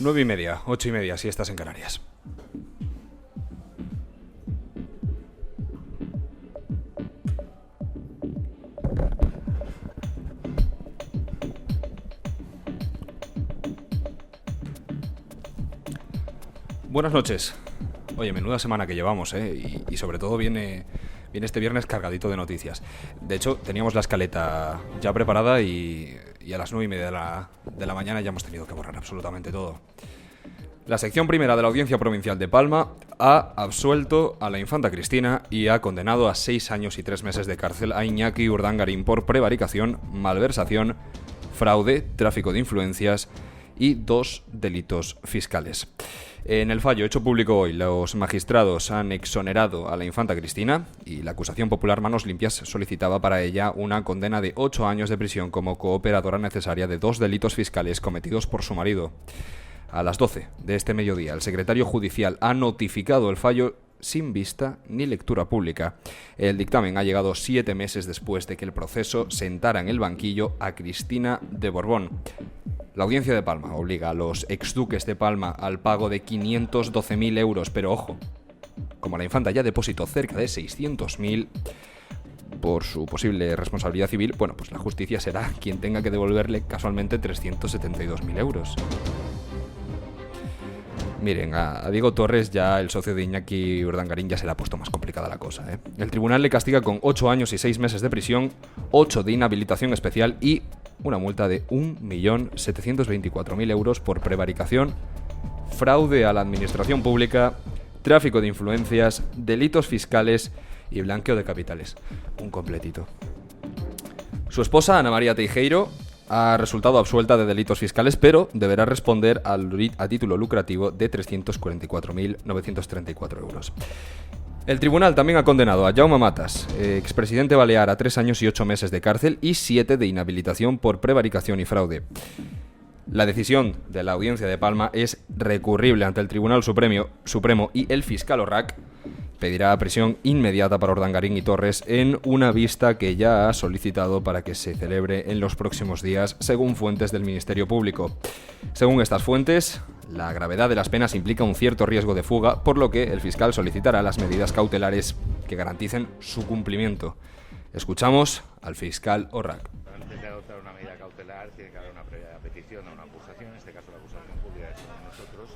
9:30, 8:30, si estás en Canarias. Buenas noches. Oye, menuda semana que llevamos, y sobre todo viene este viernes cargadito de noticias. De hecho, teníamos la escaleta ya preparada y a las 9:30 de la mañana ya hemos tenido que borrar absolutamente todo. La sección primera de la Audiencia Provincial de Palma ha absuelto a la infanta Cristina y ha condenado a 6 años y 3 meses de cárcel a Iñaki Urdangarín por prevaricación, malversación, fraude, tráfico de influencias y 2 delitos fiscales. En el fallo hecho público hoy, los magistrados han exonerado a la infanta Cristina y la acusación popular Manos Limpias solicitaba para ella una condena de 8 años de prisión como cooperadora necesaria de 2 delitos fiscales cometidos por su marido. A las 12 de este mediodía, el secretario judicial ha notificado el fallo sin vista ni lectura pública. El dictamen ha llegado 7 meses después de que el proceso sentara en el banquillo a Cristina de Borbón. La Audiencia de Palma obliga a los exduques de Palma al pago de 512.000 euros, pero ojo, como la infanta ya depositó cerca de 600.000 por su posible responsabilidad civil, bueno, pues la justicia será quien tenga que devolverle casualmente 372.000 euros. Miren, a Diego Torres, ya el socio de Iñaki Urdangarín, ya se le ha puesto más complicada la cosa, ¿eh? El tribunal le castiga con 8 años y 6 meses de prisión, 8 de inhabilitación especial y una multa de 1.724.000 euros por prevaricación, fraude a la administración pública, tráfico de influencias, delitos fiscales y blanqueo de capitales. Un completito. Su esposa, Ana María Teijeiro, ha resultado absuelta de delitos fiscales, pero deberá responder a título lucrativo de 344.934 euros. El tribunal también ha condenado a Jaume Matas, expresidente balear, a 3 años y 8 meses de cárcel y 7 de inhabilitación por prevaricación y fraude. La decisión de la Audiencia de Palma es recurrible ante el Tribunal Supremo y el fiscal Orrac pedirá prisión inmediata para Urdangarín y Torres en una vista que ya ha solicitado para que se celebre en los próximos días, según fuentes del Ministerio Público. Según estas fuentes, la gravedad de las penas implica un cierto riesgo de fuga, por lo que el fiscal solicitará las medidas cautelares que garanticen su cumplimiento. Escuchamos al fiscal Orrac. Antes de adoptar una medida cautelar tiene que haber una previa petición a una acusación, en este caso la acusación pública somos nosotros,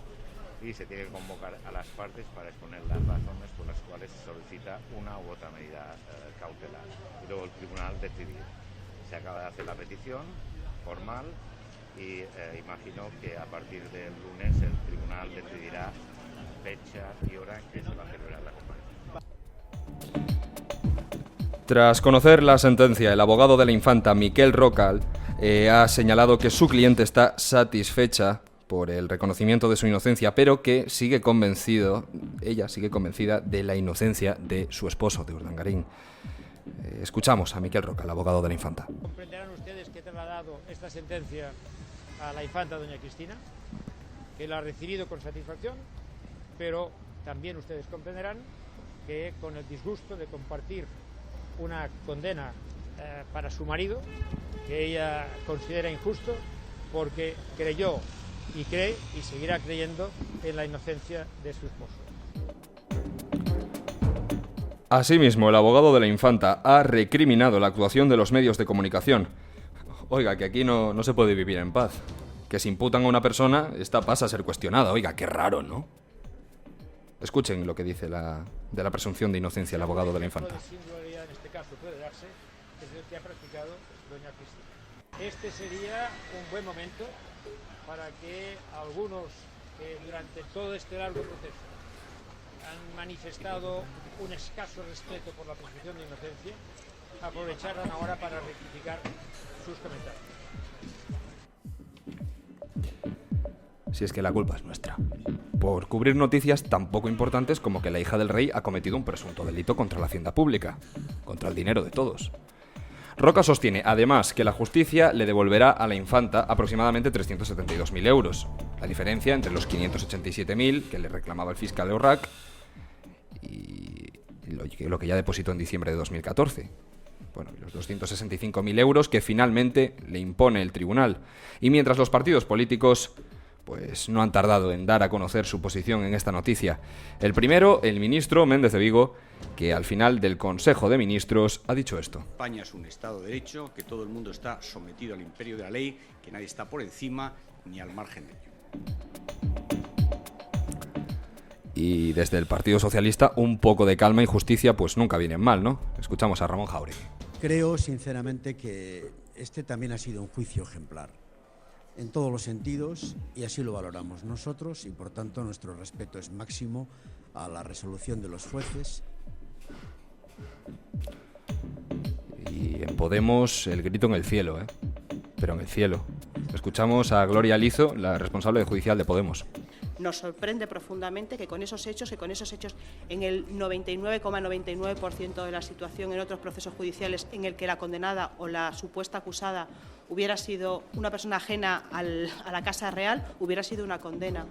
y se tiene que convocar a las partes para exponer las razones por las cuales se solicita una u otra medida cautelar. Y luego el tribunal decidirá. Se acaba de hacer la petición formal y imagino que a partir del lunes el tribunal decidirá fecha y hora en que se va a celebrar la comparecencia. Tras conocer la sentencia, el abogado de la infanta, Miquel Roca, ha señalado que su cliente está satisfecha por el reconocimiento de su inocencia, pero que ella sigue convencida de la inocencia de su esposo, de Urdangarín. Escuchamos a Miquel Roca, el abogado de la infanta. Comprenderán ustedes que he trasladado esta sentencia a la infanta doña Cristina, que la ha recibido con satisfacción, pero también ustedes comprenderán que con el disgusto de compartir una condena para su marido, que ella considera injusto, porque creyó y cree y seguirá creyendo en la inocencia de su esposo. Asimismo, el abogado de la infanta ha recriminado la actuación de los medios de comunicación. Oiga, que aquí no se puede vivir en paz. Que si imputan a una persona, esta pasa a ser cuestionada. Oiga, qué raro, ¿no? Escuchen lo que dice de la presunción de inocencia el abogado de la infanta. El singularidad en este caso puede darse, es el que ha practicado doña Cristina. Este sería un buen momento para que algunos que durante todo este largo proceso han manifestado un escaso respeto por la presunción de inocencia, aprovecharan ahora para rectificar sus comentarios. Si es que la culpa es nuestra. Por cubrir noticias tan poco importantes como que la hija del rey ha cometido un presunto delito contra la hacienda pública, contra el dinero de todos. Roca sostiene, además, que la justicia le devolverá a la infanta aproximadamente 372.000 euros. La diferencia entre los 587.000 que le reclamaba el fiscal Orrac y lo que ya depositó en diciembre de 2014. Bueno, los 265.000 euros que finalmente le impone el tribunal. Y mientras los partidos políticos pues no han tardado en dar a conocer su posición en esta noticia. El primero, el ministro Méndez de Vigo, que al final del Consejo de Ministros ha dicho esto. España es un Estado de Derecho, que todo el mundo está sometido al imperio de la ley, que nadie está por encima ni al margen de ello. Y desde el Partido Socialista, un poco de calma y justicia pues nunca vienen mal, ¿no? Escuchamos a Ramón Jáuregui. Creo sinceramente que este también ha sido un juicio ejemplar en todos los sentidos, y así lo valoramos nosotros, y por tanto nuestro respeto es máximo a la resolución de los jueces. Y en Podemos el grito en el cielo, pero en el cielo. Escuchamos a Gloria Lizo, la responsable judicial de Podemos. Nos sorprende profundamente que con esos hechos en el 99,99% de la situación en otros procesos judiciales en el que la condenada o la supuesta acusada hubiera sido una persona ajena a la Casa Real, hubiera sido una condena.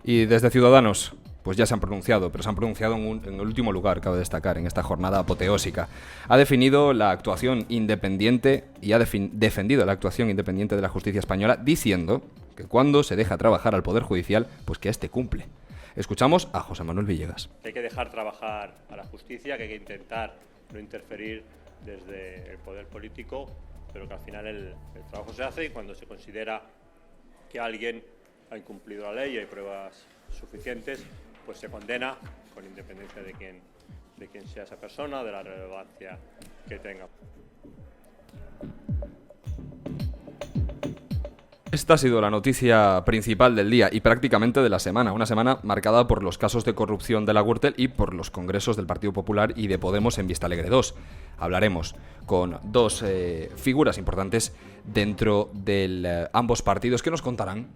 Y desde Ciudadanos, pues ya se han pronunciado, pero se han pronunciado en el último lugar, cabe destacar, en esta jornada apoteósica. Ha definido la actuación independiente y ha defendido la actuación independiente de la justicia española, diciendo que cuando se deja trabajar al Poder Judicial, pues que éste cumple. Escuchamos a José Manuel Villegas. Hay que dejar trabajar a la justicia, que hay que intentar no interferir desde el poder político, pero que al final el trabajo se hace, y cuando se considera que alguien ha incumplido la ley y hay pruebas suficientes, pues se condena con independencia de quién sea esa persona, de la relevancia que tenga. Esta ha sido la noticia principal del día y prácticamente de la semana. Una semana marcada por los casos de corrupción de la Gürtel y por los congresos del Partido Popular y de Podemos en Vistalegre 2. Hablaremos con dos figuras importantes dentro de ambos partidos que nos contarán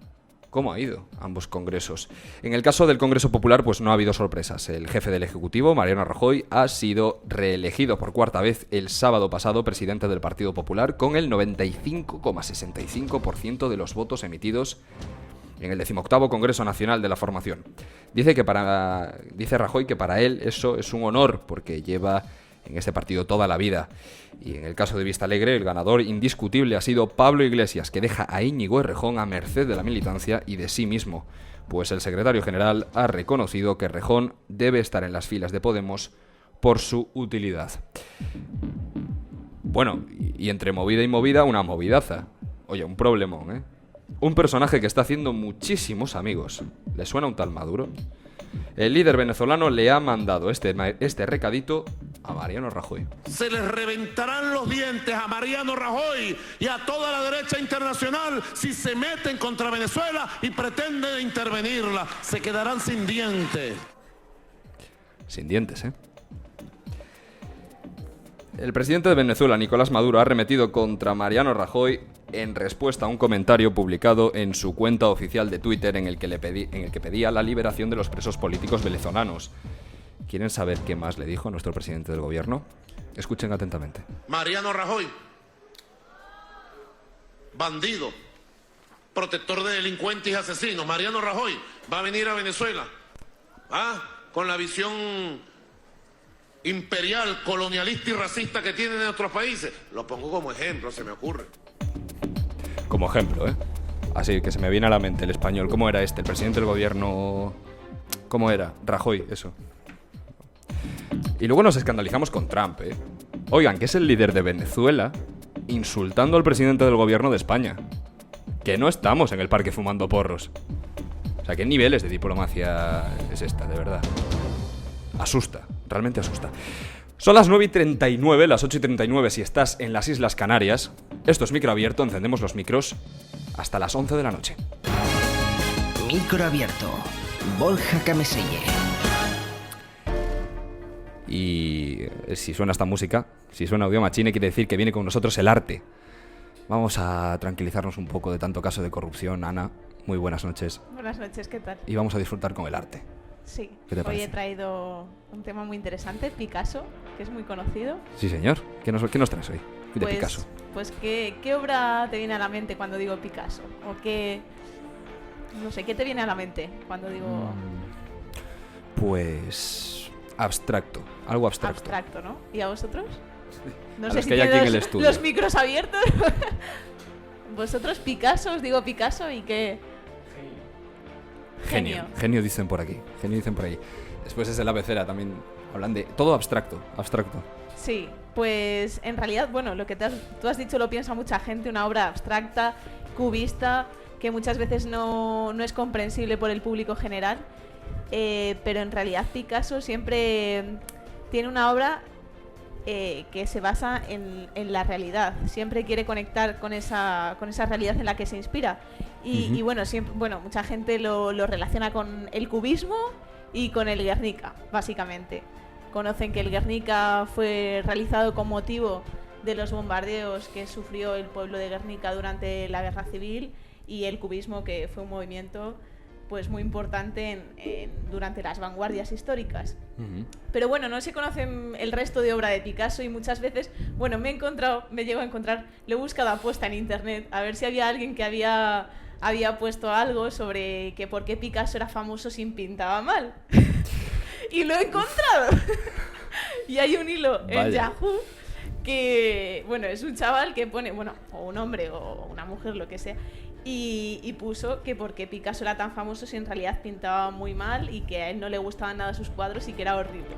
cómo ha ido ambos congresos. En el caso del Congreso Popular, pues no ha habido sorpresas. El jefe del Ejecutivo, Mariano Rajoy, ha sido reelegido por cuarta vez el sábado pasado presidente del Partido Popular con el 95,65% de los votos emitidos en el 18º Congreso Nacional de la Formación. Dice Rajoy que para él eso es un honor porque lleva en este partido toda la vida. Y en el caso de Vistalegre, el ganador indiscutible ha sido Pablo Iglesias, que deja a Íñigo Errejón a merced de la militancia y de sí mismo, pues el secretario general ha reconocido que Errejón debe estar en las filas de Podemos por su utilidad. Bueno, y entre movida y movida, una movidaza. Oye, un problemón, Un personaje que está haciendo muchísimos amigos. ¿Le suena un tal Maduro? El líder venezolano le ha mandado este recadito a Mariano Rajoy. Se les reventarán los dientes a Mariano Rajoy y a toda la derecha internacional si se meten contra Venezuela y pretenden intervenirla. Se quedarán sin dientes. Sin dientes, El presidente de Venezuela, Nicolás Maduro, ha arremetido contra Mariano Rajoy en respuesta a un comentario publicado en su cuenta oficial de Twitter en el que pedía la liberación de los presos políticos venezolanos. ¿Quieren saber qué más le dijo nuestro presidente del gobierno? Escuchen atentamente. Mariano Rajoy, bandido, protector de delincuentes y asesinos. Mariano Rajoy va a venir a Venezuela, con la visión imperial, colonialista y racista que tienen en otros países. Lo pongo como ejemplo, se me ocurre. Como ejemplo, Así que se me viene a la mente el español. ¿Cómo era este? El presidente del gobierno... ¿Cómo era? Rajoy, eso. Y luego nos escandalizamos con Trump, Oigan, que es el líder de Venezuela insultando al presidente del gobierno de España. Que no estamos en el parque fumando porros. O sea, ¿qué niveles de diplomacia es esta, de verdad? Asusta, realmente asusta. Son las 9:39, las 8:39 si estás en las Islas Canarias. Esto es Micro Abierto, encendemos los micros hasta las 11 de la noche. Micro Abierto, Borja Cameselle. Y si suena esta música, si suena Audio Machine, quiere decir que viene con nosotros el arte. Vamos a tranquilizarnos un poco de tanto caso de corrupción. Ana, muy buenas noches. Buenas noches, ¿qué tal? Y vamos a disfrutar con el arte. Sí, ¿Qué te hoy parece? he traído un tema muy interesante, Picasso, que es muy conocido. Sí, señor. ¿Qué nos traes hoy de Picasso? Pues ¿qué obra te viene a la mente cuando digo Picasso? O qué... No sé, ¿qué te viene a la mente cuando digo...? Pues... abstracto, algo abstracto. Abstracto, ¿no? ¿Y a vosotros? No A sé los si que hay aquí en tiene el estudio. los micros abiertos. Vosotros Picasso, os digo Picasso y qué... Genio dicen por aquí. Después es la pecera también. Hablan de todo abstracto. Sí, pues en realidad, bueno, lo que tú has dicho lo piensa mucha gente, una obra abstracta, cubista, que muchas veces no es comprensible por el público general, pero en realidad Picasso siempre tiene una obra que se basa en la realidad, siempre quiere conectar con esa realidad en la que se inspira. Y bueno, mucha gente lo relaciona con el cubismo y con el Guernica, básicamente. Conocen que el Guernica fue realizado con motivo de los bombardeos que sufrió el pueblo de Guernica durante la Guerra Civil, y el cubismo, que fue un movimiento pues muy importante durante las vanguardias históricas. Pero bueno, no se conocen el resto de obra de Picasso, y muchas veces, bueno, me llego a encontrar, lo he buscado aposta en internet a ver si había alguien que había puesto algo sobre que por qué Picasso era famoso si pintaba mal. Y lo he encontrado. Y hay un hilo en Yahoo que, bueno, es un chaval que pone, bueno, o un hombre o una mujer, lo que sea, y puso que por qué Picasso era tan famoso si en realidad pintaba muy mal y que a él no le gustaban nada sus cuadros y que era horrible.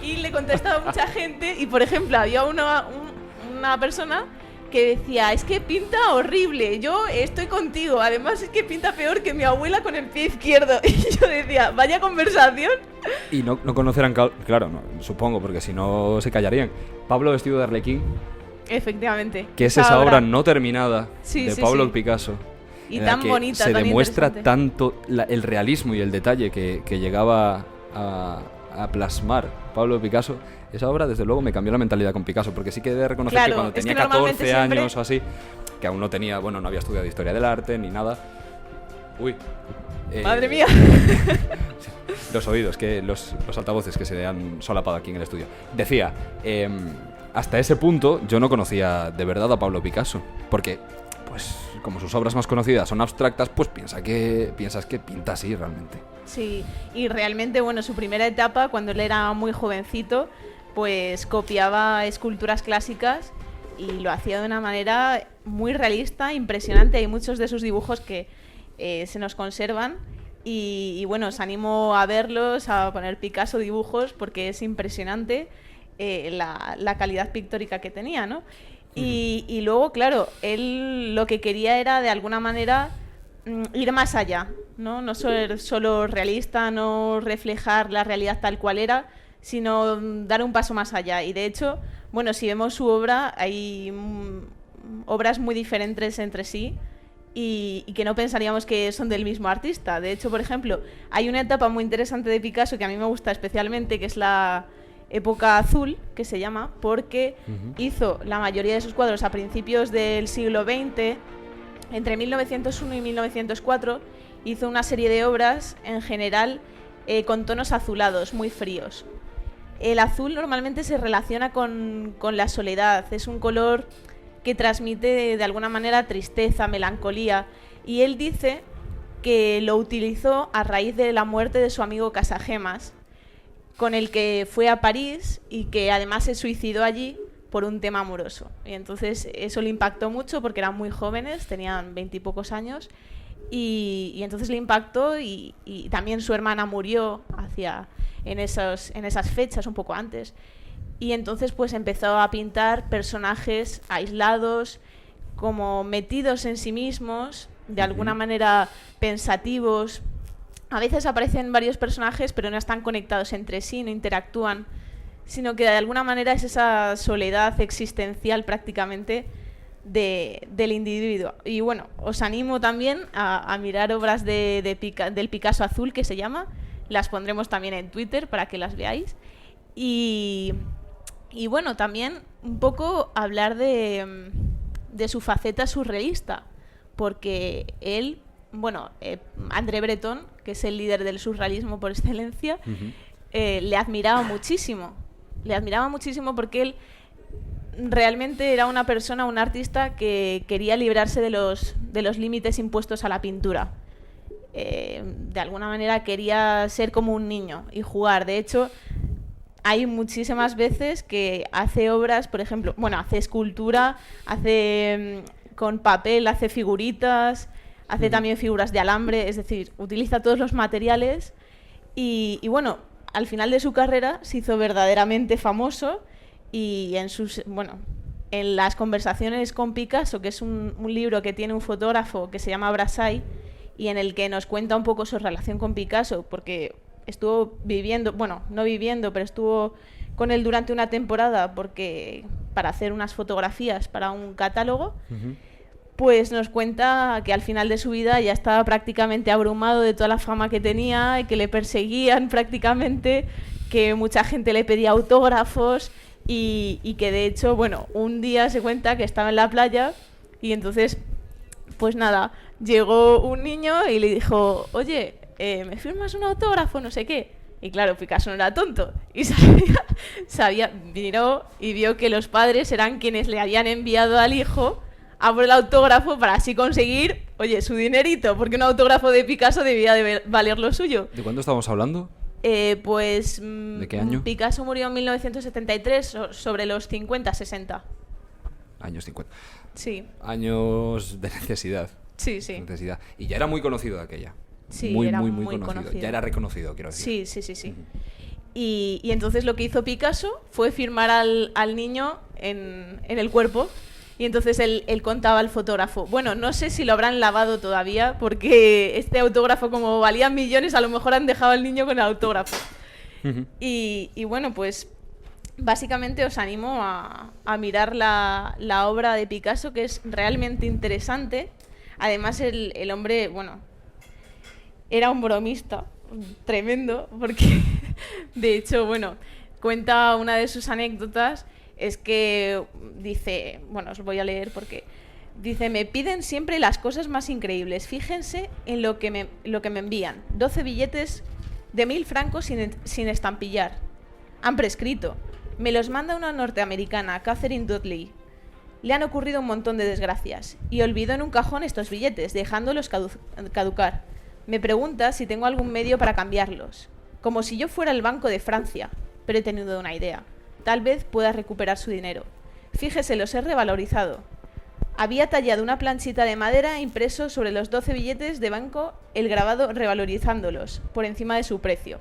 Y le contestaba mucha gente, y por ejemplo había una persona que decía, es que pinta horrible, yo estoy contigo, además es que pinta peor que mi abuela con el pie izquierdo. Y yo decía, vaya conversación. Y no conocerán, claro, no, supongo, porque si no se callarían. Pablo vestido de Arlequín. Efectivamente. Que es esa obra no terminada de Pablo Picasso. Y tan bonita, se tan demuestra interesante. tanto el realismo y el detalle que llegaba a plasmar Pablo Picasso. Esa obra, desde luego, me cambió la mentalidad con Picasso, porque sí que he de reconocer que cuando tenía 14 años o así, que aún no tenía, bueno, no había estudiado Historia del Arte ni nada. Uy. ¡Madre mía! Los oídos, que los altavoces que se han solapado aquí en el estudio. Decía, hasta ese punto yo no conocía de verdad a Pablo Picasso, porque, pues, como sus obras más conocidas son abstractas, pues piensas que pinta así realmente. Sí, y realmente, bueno, su primera etapa, cuando él era muy jovencito, pues copiaba esculturas clásicas y lo hacía de una manera muy realista, impresionante. Hay muchos de sus dibujos que se nos conservan, y bueno, os animo a verlos, a poner Picasso dibujos, porque es impresionante la calidad pictórica que tenía, ¿no? Y luego, claro, él lo que quería era, de alguna manera, ir más allá, no ser solo realista, no reflejar la realidad tal cual era, sino dar un paso más allá. Y de hecho, bueno, si vemos su obra, hay obras muy diferentes entre sí y que no pensaríamos que son del mismo artista. De hecho, por ejemplo, hay una etapa muy interesante de Picasso que a mí me gusta especialmente, que es la época azul, que se llama, porque hizo la mayoría de sus cuadros a principios del siglo XX. Entre 1901 y 1904 hizo una serie de obras, en general, con tonos azulados, muy fríos. El azul normalmente se relaciona con la soledad, es un color que transmite de alguna manera tristeza, melancolía, y él dice que lo utilizó a raíz de la muerte de su amigo Casagemas, con el que fue a París y que además se suicidó allí por un tema amoroso. Y entonces eso le impactó mucho porque eran muy jóvenes, tenían 20 y pocos años, y entonces le impactó, y también su hermana murió en esas fechas, un poco antes. Y entonces pues empezó a pintar personajes aislados, como metidos en sí mismos, de alguna manera pensativos. A veces aparecen varios personajes, pero no están conectados entre sí, no interactúan, sino que de alguna manera es esa soledad existencial prácticamente del individuo. Y bueno, os animo también a mirar obras del Picasso azul, que se llama. Las pondremos también en Twitter para que las veáis. Y bueno, también un poco hablar de su faceta surrealista, porque él, bueno, André Breton, que es el líder del surrealismo por excelencia, le admiraba muchísimo. Le admiraba muchísimo porque él realmente era una persona, un artista que quería librarse de los límites impuestos a la pintura. De alguna manera quería ser como un niño y jugar. De hecho, hay muchísimas veces que hace obras, por ejemplo, bueno, hace escultura, hace con papel hace figuritas, hace también figuras de alambre, es decir, utiliza todos los materiales y bueno, al final de su carrera se hizo verdaderamente famoso y en las conversaciones con Picasso, que es un libro que tiene un fotógrafo que se llama Brassai y en el que nos cuenta un poco su relación con Picasso, porque estuvo pero estuvo con él durante una temporada para hacer unas fotografías para un catálogo, pues nos cuenta que al final de su vida ya estaba prácticamente abrumado de toda la fama que tenía y que le perseguían prácticamente, que mucha gente le pedía autógrafos y que de hecho, un día se cuenta que estaba en la playa y entonces, pues nada, llegó un niño y le dijo, oye, ¿me firmas un autógrafo? No sé qué. Y claro, Picasso no era tonto y miró y vio que los padres eran quienes le habían enviado al hijo a por el autógrafo para así conseguir, su dinerito, porque un autógrafo de Picasso debía de valer lo suyo. ¿De cuándo estábamos hablando? ¿De qué año? Picasso murió en 1973, sobre los 50, 60. Años 50. Sí. Años de necesidad. Sí. Necesidad. Y ya era muy conocido de aquella. Sí, era muy conocido. Ya era reconocido, quiero decir. Sí. Y entonces lo que hizo Picasso fue firmar al niño en el cuerpo. Y entonces él contaba al fotógrafo, no sé si lo habrán lavado todavía, porque este autógrafo, como valía millones, a lo mejor han dejado al niño con el autógrafo. Y bueno, pues básicamente os animo a mirar la obra de Picasso, que es realmente interesante. Además, el hombre, era un bromista tremendo, porque de hecho, cuenta una de sus anécdotas, es que dice, os voy a leer porque dice, me piden siempre las cosas más increíbles, fíjense en lo que me envían, 12 billetes de 1.000 francos sin estampillar, han prescrito, me los manda una norteamericana, Catherine Dudley, le han ocurrido un montón de desgracias y olvidó en un cajón estos billetes, dejándolos caducar, me pregunta si tengo algún medio para cambiarlos, como si yo fuera el Banco de Francia, pero he tenido una idea. Tal vez pueda recuperar su dinero. Fíjese, los he revalorizado. Había tallado una planchita de madera e impreso sobre los 12 billetes de banco el grabado revalorizándolos por encima de su precio.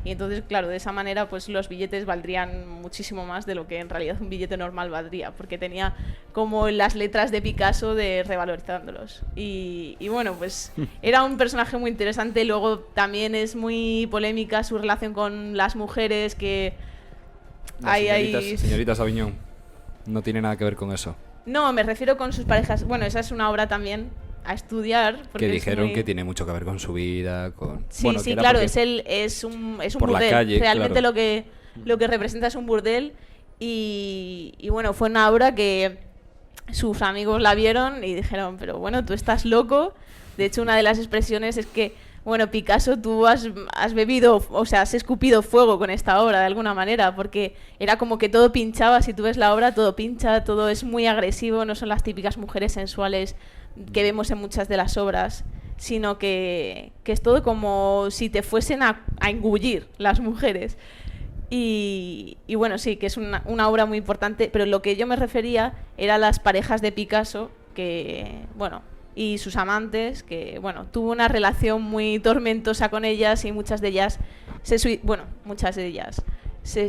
Y entonces, claro, de esa manera pues los billetes valdrían muchísimo más de lo que en realidad un billete normal valdría, porque tenía como las letras de Picasso de revalorizándolos. Y pues era un personaje muy interesante. Luego también es muy polémica su relación con las mujeres, que... Señoritas Aviñón, no tiene nada que ver con eso. No, me refiero con sus parejas. Esa es una obra también a estudiar. Que dijeron que tiene mucho que ver con su vida, Sí, claro, es un burdel. Calle, realmente claro. lo que representa es un burdel y fue una obra que sus amigos la vieron y dijeron, pero tú estás loco. De hecho, una de las expresiones es que Picasso, tú has bebido, has escupido fuego con esta obra de alguna manera, porque era como que todo pinchaba. Si tú ves la obra, todo pincha, todo es muy agresivo, no son las típicas mujeres sensuales que vemos en muchas de las obras, sino que es todo como si te fuesen a engullir las mujeres. Y sí, que es una obra muy importante, pero lo que yo me refería era a las parejas de Picasso, que, y sus amantes, que tuvo una relación muy tormentosa con ellas y muchas de ellas se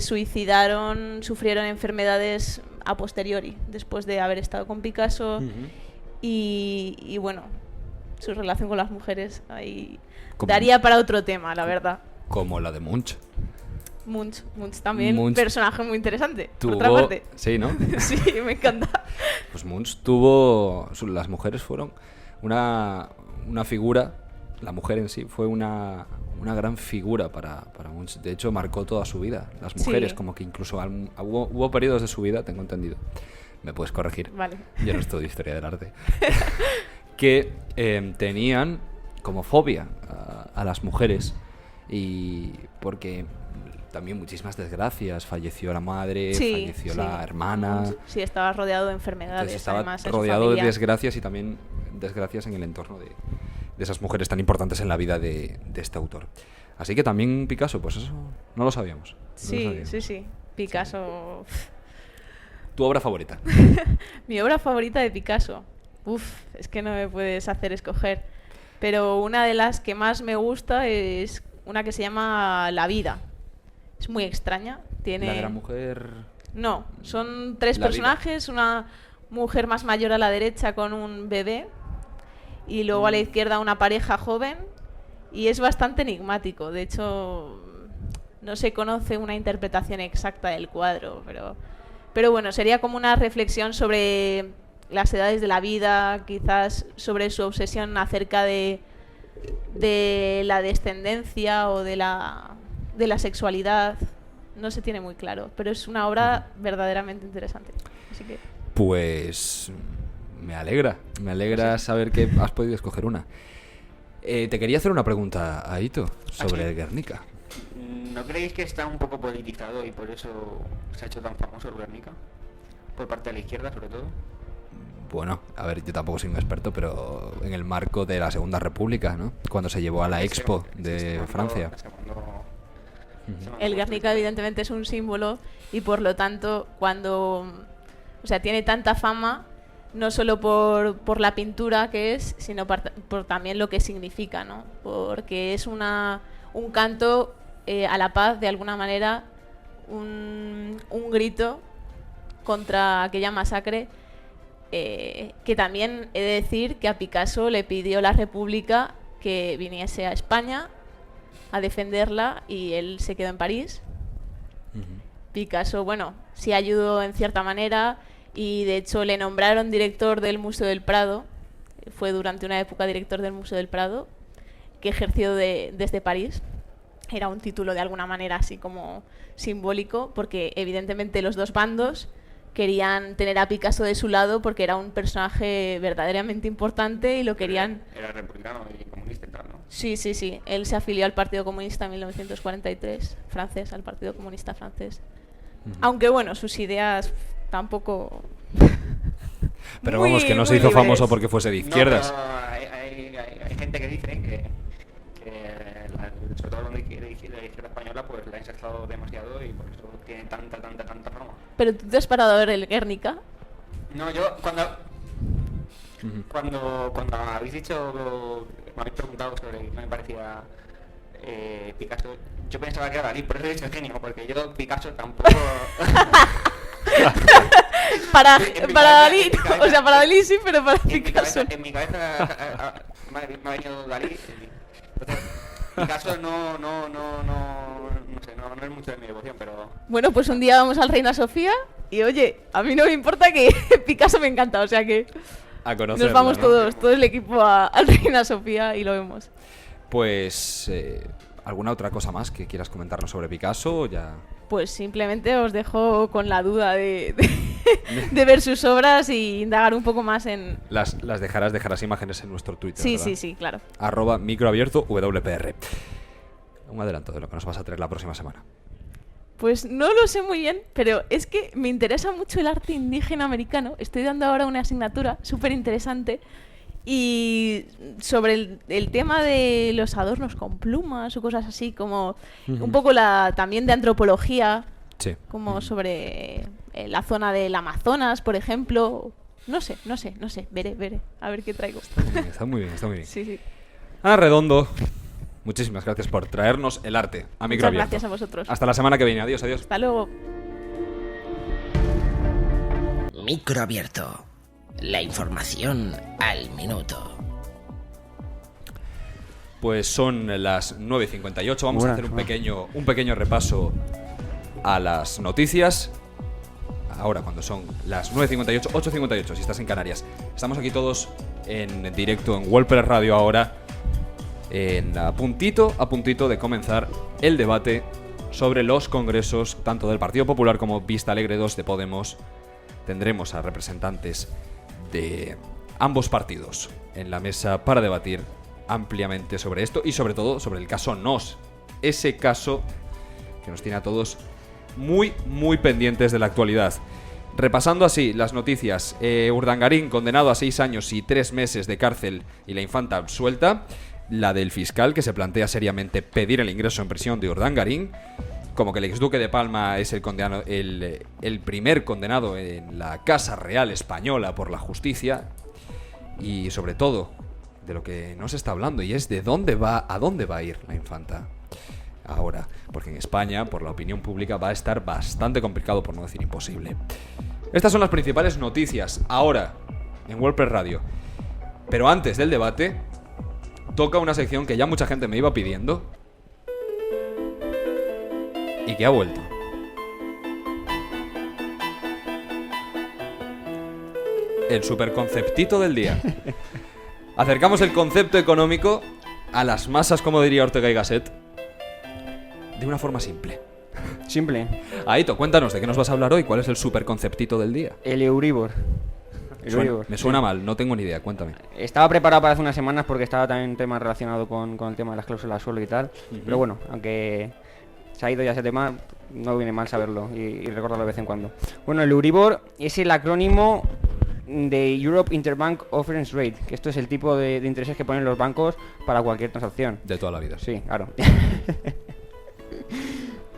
suicidaron, sufrieron enfermedades a posteriori, después de haber estado con Picasso. Y su relación con las mujeres ahí daría para otro tema, la verdad. Como la de Munch. Munch también, personaje muy interesante, por otra parte. Sí, ¿no? Sí, me encanta. Pues Munch tuvo... Las mujeres fueron una figura, la mujer en sí fue una gran figura para Munch. De hecho, marcó toda su vida. Las mujeres, como que incluso hubo periodos de su vida, tengo entendido. Me puedes corregir. Vale. Yo no estudio historia del arte. Que tenían como fobia a las mujeres. Y porque también muchísimas desgracias. Falleció la madre, falleció la hermana. Sí, estaba rodeado de enfermedades. Entonces estaba además, rodeado de desgracias y también desgracias en el entorno de esas mujeres tan importantes en la vida de este autor. Así que también Picasso, pues eso no lo sabíamos. Sí. Picasso... ¿Tu obra favorita? Mi obra favorita de Picasso. Es que no me puedes hacer escoger. Pero una de las que más me gusta es una que se llama La vida. Es muy extraña. Tiene... ¿La de la mujer? No, son 3 La personajes. vida. Una mujer más mayor a la derecha con un bebé. Y luego a la izquierda una pareja joven. Y es bastante enigmático. De hecho, no se conoce una interpretación exacta del cuadro. Pero bueno, sería como una reflexión sobre las edades de la vida, quizás sobre su obsesión acerca de la descendencia o de la sexualidad. No se tiene muy claro, pero es una obra verdaderamente interesante. Así que... Pues me alegra saber que has podido escoger una. Te quería hacer una pregunta, Aito, sobre el Guernica. ¿No creéis que está un poco politizado y por eso se ha hecho tan famoso el Guernica? Por parte de la izquierda, sobre todo. Bueno, a ver, yo tampoco soy un experto, pero en el marco de la Segunda República, ¿no? Cuando se llevó a la Expo de Francia. El Guernica evidentemente es un símbolo y por lo tanto tiene tanta fama no solo por la pintura que es, sino por también lo que significa, ¿no? Porque es un canto a la paz, de alguna manera, un grito contra aquella masacre, que también he de decir que a Picasso le pidió la República que viniese a España a defenderla y él se quedó en París. Picasso, bueno, sí ayudó en cierta manera y de hecho le nombraron director del Museo del Prado. Fue durante una época director del Museo del Prado, que ejerció desde París. Era un título de alguna manera así como simbólico, porque evidentemente los dos bandos querían tener a Picasso de su lado porque era un personaje verdaderamente importante y lo querían... Era republicano y comunista y tal, ¿no? Sí. Él se afilió al Partido Comunista en 1943, francés, al Partido Comunista francés. Aunque bueno, sus ideas tampoco... Pero vamos, que no se hizo famoso porque fuese de izquierdas. No, hay gente que dice que sobre todo la izquierda española pues la ha exagerado demasiado y por eso tiene tanta fama. ¿Pero tú te has parado a ver el Guernica? No, yo cuando habéis dicho, me habéis preguntado sobre qué me parecía Picasso, yo pensaba que era Dalí, por eso he dicho genio, porque yo Picasso tampoco... para Dalí, o sea, para Dalí sí, pero para Picasso... En mi cabeza me ha venido Dalí, entonces Picasso no es mucho de mi devoción, pero... Bueno, pues un día vamos al Reina Sofía y oye, a mí no me importa que Picasso me encanta, o sea que... A conocerlo, nos vamos ¿no? todo el equipo al Reina Sofía y lo vemos. Pues, ¿alguna otra cosa más que quieras comentarnos sobre Picasso o ya...? Pues simplemente os dejo con la duda de ver sus obras y indagar un poco más en... Las dejarás imágenes en nuestro Twitter, ¿verdad? Sí, claro. @microabierto_WPR. Un adelanto de lo que nos vas a traer la próxima semana. Pues no lo sé muy bien, pero es que me interesa mucho el arte indígena americano. Estoy dando ahora una asignatura súper interesante y sobre el tema de los adornos con plumas o cosas así, como un poco también de antropología, sí. Como sobre la zona del Amazonas, por ejemplo. No sé, veré, a ver qué traigo. Está muy bien. Sí. Redondo. Muchísimas gracias por traernos el arte a Micro Abierto. Muchas gracias a vosotros. Hasta la semana que viene. Adiós. Hasta luego. Micro Abierto. La información al minuto. Pues son las 9:58. Vamos a hacer un pequeño repaso a las noticias. Ahora, cuando son las 9:58, 8:58 si estás en Canarias. Estamos aquí todos en directo en WordPress Radio ahora. A puntito de comenzar el debate sobre los congresos tanto del Partido Popular como Vista Alegre 2 de Podemos. Tendremos a representantes de ambos partidos en la mesa para debatir ampliamente sobre esto y sobre todo sobre el caso Nos, ese caso que nos tiene a todos muy pendientes de la actualidad. Repasando así las noticias, Urdangarín condenado a 6 años y 3 meses de cárcel y la infanta absuelta. La del fiscal, que se plantea seriamente pedir el ingreso en prisión de Urdangarín, como que el exduque de Palma es el primer condenado en la Casa Real Española por la justicia. y sobre todo de lo que no se está hablando, y es de a dónde va a ir la infanta ahora, porque en España, por la opinión pública, va a estar bastante complicado, por no decir imposible. Estas son las principales noticias ahora en WordPress Radio. Pero antes del debate, toca una sección que ya mucha gente me iba pidiendo y que ha vuelto. El superconceptito del día. Acercamos el concepto económico a las masas, como diría Ortega y Gasset, de una forma simple. Simple. Aito, cuéntanos, ¿de qué nos vas a hablar hoy? ¿Cuál es el superconceptito del día? El Euribor. Me suena mal, no tengo ni idea, cuéntame. Estaba preparado para hace unas semanas porque estaba también un tema relacionado con el tema de las cláusulas suelo y tal. Pero bueno, aunque se ha ido ya ese tema, no viene mal saberlo y recordarlo de vez en cuando. Bueno, el Euribor es el acrónimo de Europe Interbank Offerings Rate, que esto es el tipo de intereses que ponen los bancos para cualquier transacción. De toda la vida. Sí, claro.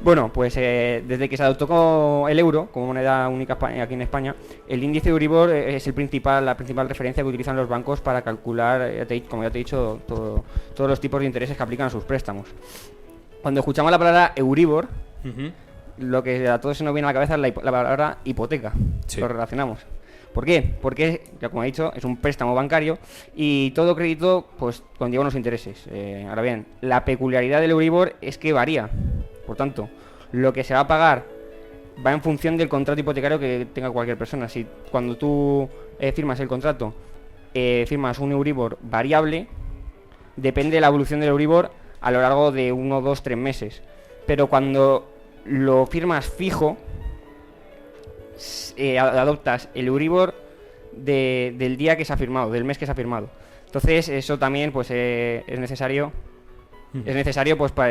Bueno, pues desde que se adoptó el euro como moneda única aquí en España, el índice Euribor es la principal referencia que utilizan los bancos para calcular, como ya te he dicho, todos los tipos de intereses que aplican a sus préstamos. Cuando escuchamos la palabra Euribor, lo que a todos se nos viene a la cabeza es la palabra hipoteca. Sí. Lo relacionamos. ¿Por qué? Porque, ya como he dicho, es un préstamo bancario y todo crédito pues conlleva unos intereses. Ahora bien, la peculiaridad del Euribor es que varía. Por tanto, lo que se va a pagar va en función del contrato hipotecario que tenga cualquier persona. Si cuando tú firmas el contrato, firmas un Euribor variable, depende de la evolución del Euribor a lo largo de 1, 2, 3 meses. Pero cuando lo firmas fijo, adoptas el Euribor del día que se ha firmado, del mes que se ha firmado. Entonces eso también pues es necesario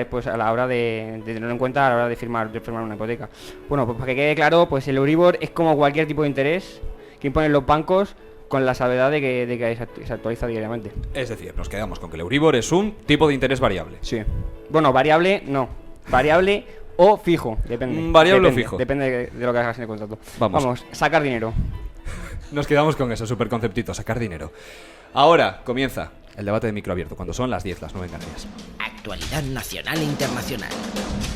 pues a la hora de tenerlo en cuenta a la hora de firmar una hipoteca. Bueno, pues para que quede claro, pues el Euribor es como cualquier tipo de interés que imponen los bancos, con la salvedad de que se actualiza diariamente. Es decir, nos quedamos con que el Euribor es un tipo de interés variable. Sí. Bueno, variable no. Variable o fijo, depende. Variable o fijo. Depende de lo que hagas en el contrato. Vamos, sacar dinero. Nos quedamos con eso, superconceptito, sacar dinero. Ahora comienza el debate de microabierto, cuando son las 10, las 9 en Canarias. Actualidad nacional e internacional.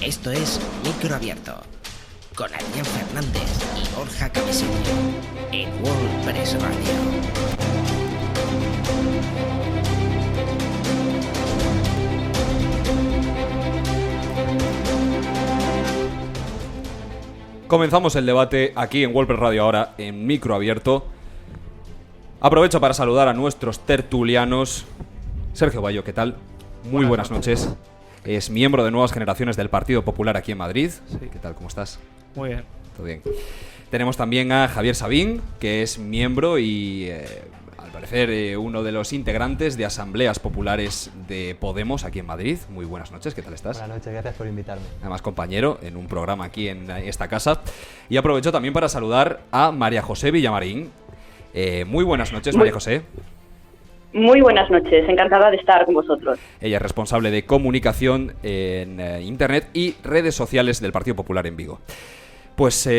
Esto es Microabierto, con Adrián Fernández y Borja Cabezón, en WordPress Radio. Comenzamos el debate aquí en WordPress Radio ahora, en Microabierto. Aprovecho para saludar a nuestros tertulianos. Sergio Bayo, ¿qué tal? Muy buenas noches. Es miembro de Nuevas Generaciones del Partido Popular aquí en Madrid. Sí. ¿Qué tal? ¿Cómo estás? Muy bien. Todo bien. Tenemos también a Javier Sabín, que es miembro y, al parecer, uno de los integrantes de Asambleas Populares de Podemos aquí en Madrid. Muy buenas noches, ¿qué tal estás? Buenas noches, gracias por invitarme. Además, compañero en un programa aquí en esta casa. Y aprovecho también para saludar a María José Villamarín. Muy buenas noches, María José. Muy buenas noches, encantada de estar con vosotros. Ella es responsable de comunicación en Internet y redes sociales del Partido Popular en Vigo. Pues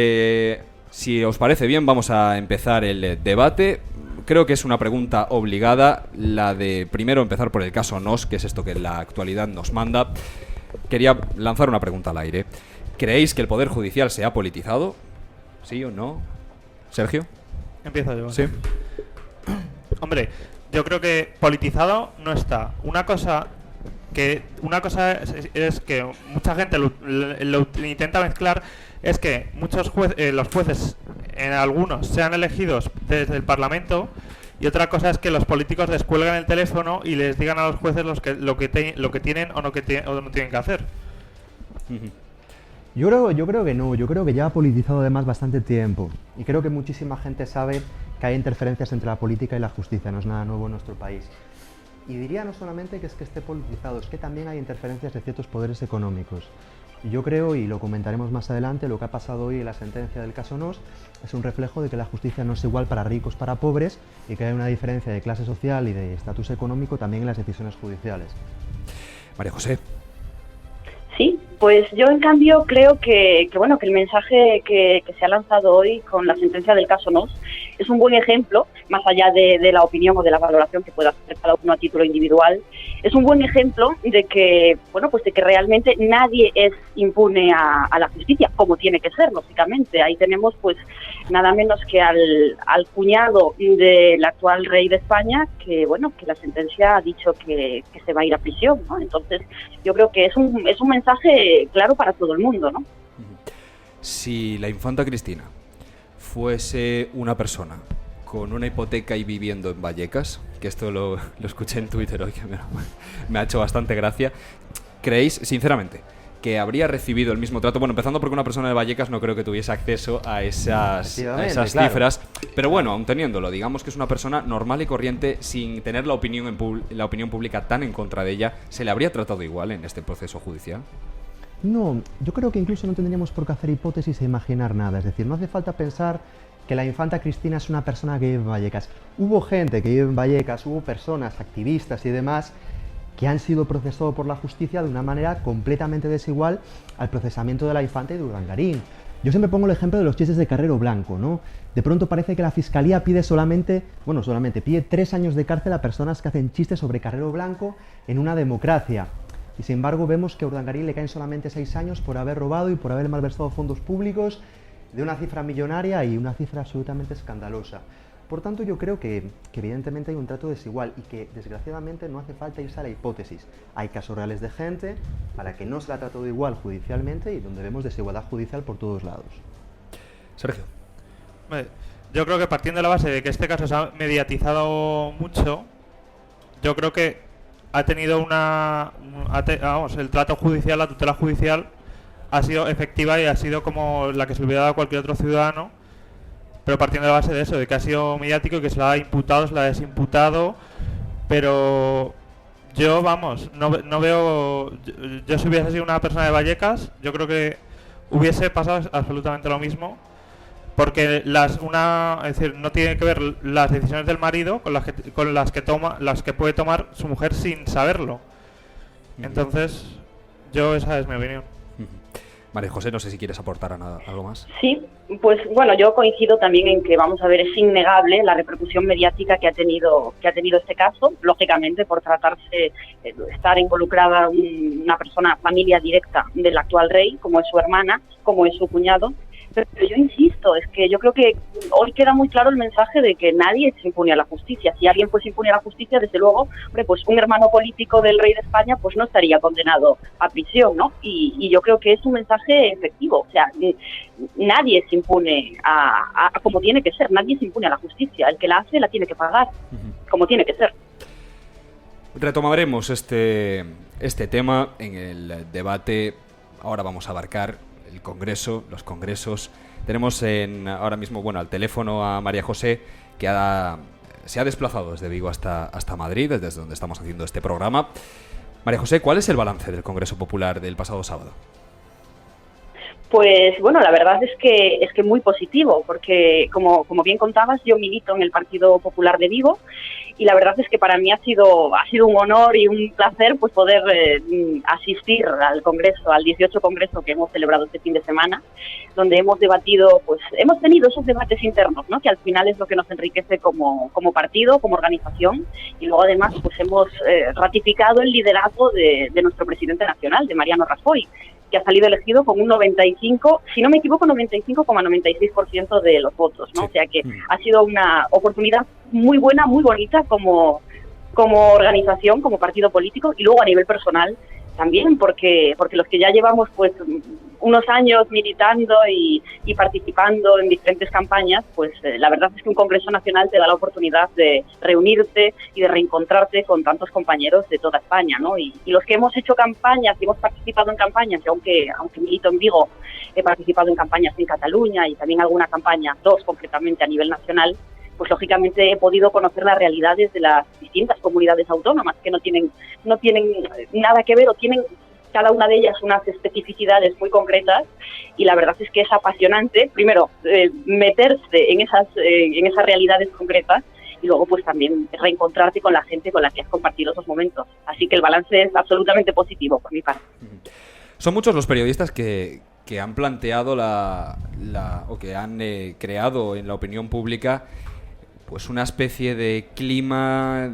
si os parece bien, vamos a empezar el debate. Creo que es una pregunta obligada, la de primero empezar por el caso NOS, que es esto que la actualidad nos manda. Quería lanzar una pregunta al aire. ¿Creéis que el Poder Judicial se ha politizado? ¿Sí o no? ¿Sergio? Empiezo yo. Sí. Hombre, yo creo que politizado no está. Una cosa es que mucha gente lo intenta mezclar, es que los jueces, en algunos, sean elegidos desde el Parlamento, y otra cosa es que los políticos descuelgan el teléfono y les digan a los jueces lo que tienen o no tienen que hacer. Yo creo que no, yo creo que ya ha politizado además bastante tiempo y creo que muchísima gente sabe que hay interferencias entre la política y la justicia, no es nada nuevo en nuestro país. Y diría no solamente que esté politizado, es que también hay interferencias de ciertos poderes económicos. Y yo creo, y lo comentaremos más adelante, lo que ha pasado hoy en la sentencia del caso NOS es un reflejo de que la justicia no es igual para ricos, para pobres, y que hay una diferencia de clase social y de estatus económico también en las decisiones judiciales. María José. Sí, pues yo en cambio creo que el mensaje que se ha lanzado hoy con la sentencia del caso NOS es un buen ejemplo, más allá de la opinión o de la valoración que pueda hacer cada uno a título individual, es un buen ejemplo de que, bueno, pues de que realmente nadie es impune a la justicia, como tiene que ser, lógicamente. Ahí tenemos pues nada menos que al cuñado del actual rey de España, que bueno, que la sentencia ha dicho que se va a ir a prisión, ¿no? Entonces yo creo que es un mensaje claro para todo el mundo, ¿no? Si la infanta Cristina fuese una persona con una hipoteca y viviendo en Vallecas, que esto lo escuché en Twitter hoy, que me ha hecho bastante gracia, ¿creéis, sinceramente, que habría recibido el mismo trato? Bueno, empezando porque una persona de Vallecas no creo que tuviese acceso a esas cifras, pero bueno, aun teniéndolo, digamos que es una persona normal y corriente, sin tener la opinión pública tan en contra de ella, ¿se le habría tratado igual en este proceso judicial? No, yo creo que incluso no tendríamos por qué hacer hipótesis e imaginar nada. Es decir, no hace falta pensar que la infanta Cristina es una persona que vive en Vallecas. Hubo gente que vive en Vallecas, hubo personas, activistas y demás, que han sido procesados por la justicia de una manera completamente desigual al procesamiento de la infanta y de Urdangarín. Yo siempre pongo el ejemplo de los chistes de Carrero Blanco, ¿no? De pronto parece que la Fiscalía pide pide 3 años de cárcel a personas que hacen chistes sobre Carrero Blanco en una democracia. Y sin embargo vemos que a Urdangarín le caen solamente 6 años por haber robado y por haber malversado fondos públicos de una cifra millonaria y una cifra absolutamente escandalosa. Por tanto, yo creo que evidentemente hay un trato desigual y que desgraciadamente no hace falta irse a la hipótesis. Hay casos reales de gente a la que no se la ha tratado igual judicialmente y donde vemos desigualdad judicial por todos lados. Sergio. Yo creo que partiendo de la base de que este caso se ha mediatizado mucho, yo creo que ha tenido el trato judicial, la tutela judicial ha sido efectiva y ha sido como la que se le hubiera dado a cualquier otro ciudadano, pero partiendo de la base de eso, de que ha sido mediático y que se la ha imputado, se la ha desimputado, pero yo, no veo... Yo si hubiese sido una persona de Vallecas, yo creo que hubiese pasado absolutamente lo mismo, porque es decir, no tiene que ver las decisiones del marido con las que puede tomar su mujer sin saberlo. Entonces, esa es mi opinión. María José, no sé si quieres aportar algo más. Sí, pues bueno, yo coincido también en que, vamos a ver, es innegable la repercusión mediática que ha tenido este caso, lógicamente por tratarse, estar involucrada una persona, familia directa del actual rey, como es su hermana, como es su cuñado. Pero yo insisto, es que yo creo que hoy queda muy claro el mensaje de que nadie se impune a la justicia. Si alguien fuese impune a la justicia, desde luego, pues un hermano político del rey de España pues no estaría condenado a prisión, ¿no? Y yo creo que es un mensaje efectivo. O sea, nadie se impune a como tiene que ser, nadie se impune a la justicia. El que la hace la tiene que pagar, como tiene que ser. Retomaremos este tema en el debate. Ahora vamos a abarcar el Congreso, los congresos. Tenemos ahora mismo, al teléfono a María José, que se ha desplazado desde Vigo hasta Madrid, desde donde estamos haciendo este programa. María José, ¿cuál es el balance del Congreso Popular del pasado sábado? Pues bueno, la verdad es que muy positivo, porque como bien contabas, yo milito en el Partido Popular de Vigo y la verdad es que para mí ha sido un honor y un placer pues poder asistir al Congreso, al 18 Congreso que hemos celebrado este fin de semana, donde hemos debatido, pues hemos tenido esos debates internos, ¿no? Que al final es lo que nos enriquece como partido, como organización, y luego además pues hemos ratificado el liderazgo de nuestro presidente nacional, de Mariano Rajoy, que ha salido elegido con un 95, si no me equivoco, 95,96% de los votos, ¿no? Sí. O sea que ha sido una oportunidad muy buena, muy bonita como organización, como partido político, y luego a nivel personal también, porque los que ya llevamos pues unos años militando y participando en diferentes campañas, pues la verdad es que un Congreso Nacional te da la oportunidad de reunirte y de reencontrarte con tantos compañeros de toda España, ¿no? Y los que hemos hecho campañas, y hemos participado en campañas, y aunque milito en Vigo, he participado en campañas en Cataluña y también alguna campaña, 2 concretamente a nivel nacional, pues lógicamente he podido conocer las realidades de las distintas comunidades autónomas que no tienen nada que ver o tienen cada una de ellas unas especificidades muy concretas, y la verdad es que es apasionante, primero, meterse en esas realidades concretas y luego pues también reencontrarte con la gente con la que has compartido esos momentos. Así que el balance es absolutamente positivo por mi parte. Son muchos los periodistas que que han planteado o que han creado en la opinión pública pues una especie de clima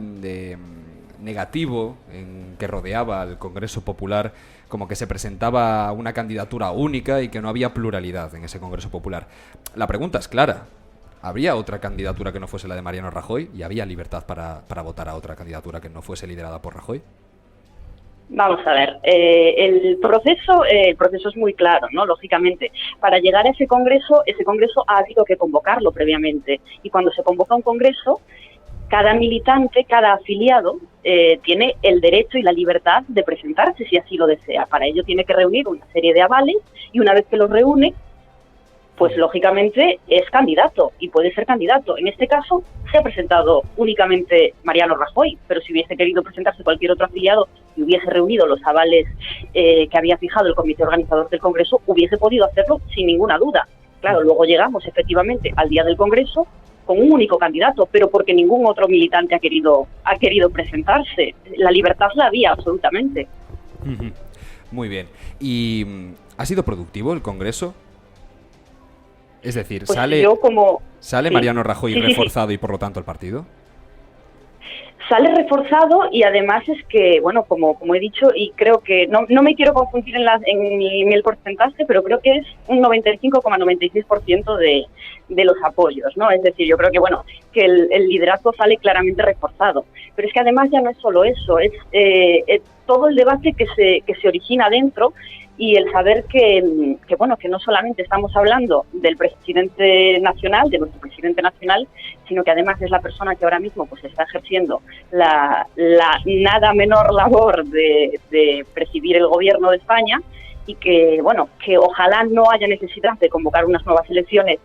negativo en que rodeaba al Congreso Popular, como que se presentaba una candidatura única y que no había pluralidad en ese Congreso Popular. La pregunta es clara. ¿Habría otra candidatura que no fuese la de Mariano Rajoy? ¿Y había libertad para votar a otra candidatura que no fuese liderada por Rajoy? Vamos a ver, el proceso es muy claro, ¿no? Lógicamente, para llegar a ese congreso ha habido que convocarlo previamente. Y cuando se convoca un congreso, cada militante, cada afiliado, tiene el derecho y la libertad de presentarse si así lo desea. Para ello tiene que reunir una serie de avales y una vez que los reúne, pues lógicamente es candidato y puede ser candidato. En este caso se ha presentado únicamente Mariano Rajoy, pero si hubiese querido presentarse cualquier otro afiliado y hubiese reunido los avales que había fijado el comité organizador del Congreso, hubiese podido hacerlo sin ninguna duda. Claro, luego llegamos efectivamente al día del Congreso con un único candidato, pero porque ningún otro militante ha querido presentarse. La libertad la había absolutamente. Muy bien. ¿Y ha sido productivo el Congreso? Es decir, Pues ¿sale sí. Mariano Rajoy Sí, sí, reforzado y por lo tanto el partido? Sale reforzado y además es que, bueno, como he dicho, y creo que no me quiero confundir en el porcentaje, pero creo que es un 95,96% de los apoyos, ¿no? Es decir, yo creo que, bueno, que el liderazgo sale claramente reforzado. Pero es que además ya no es solo eso, es todo el debate que se origina dentro y el saber que bueno, que no solamente estamos hablando del presidente nacional, de nuestro presidente nacional, sino que además es la persona que ahora mismo pues está ejerciendo la nada menor labor de presidir el gobierno de España y que, bueno, que ojalá no haya necesidad de convocar unas nuevas elecciones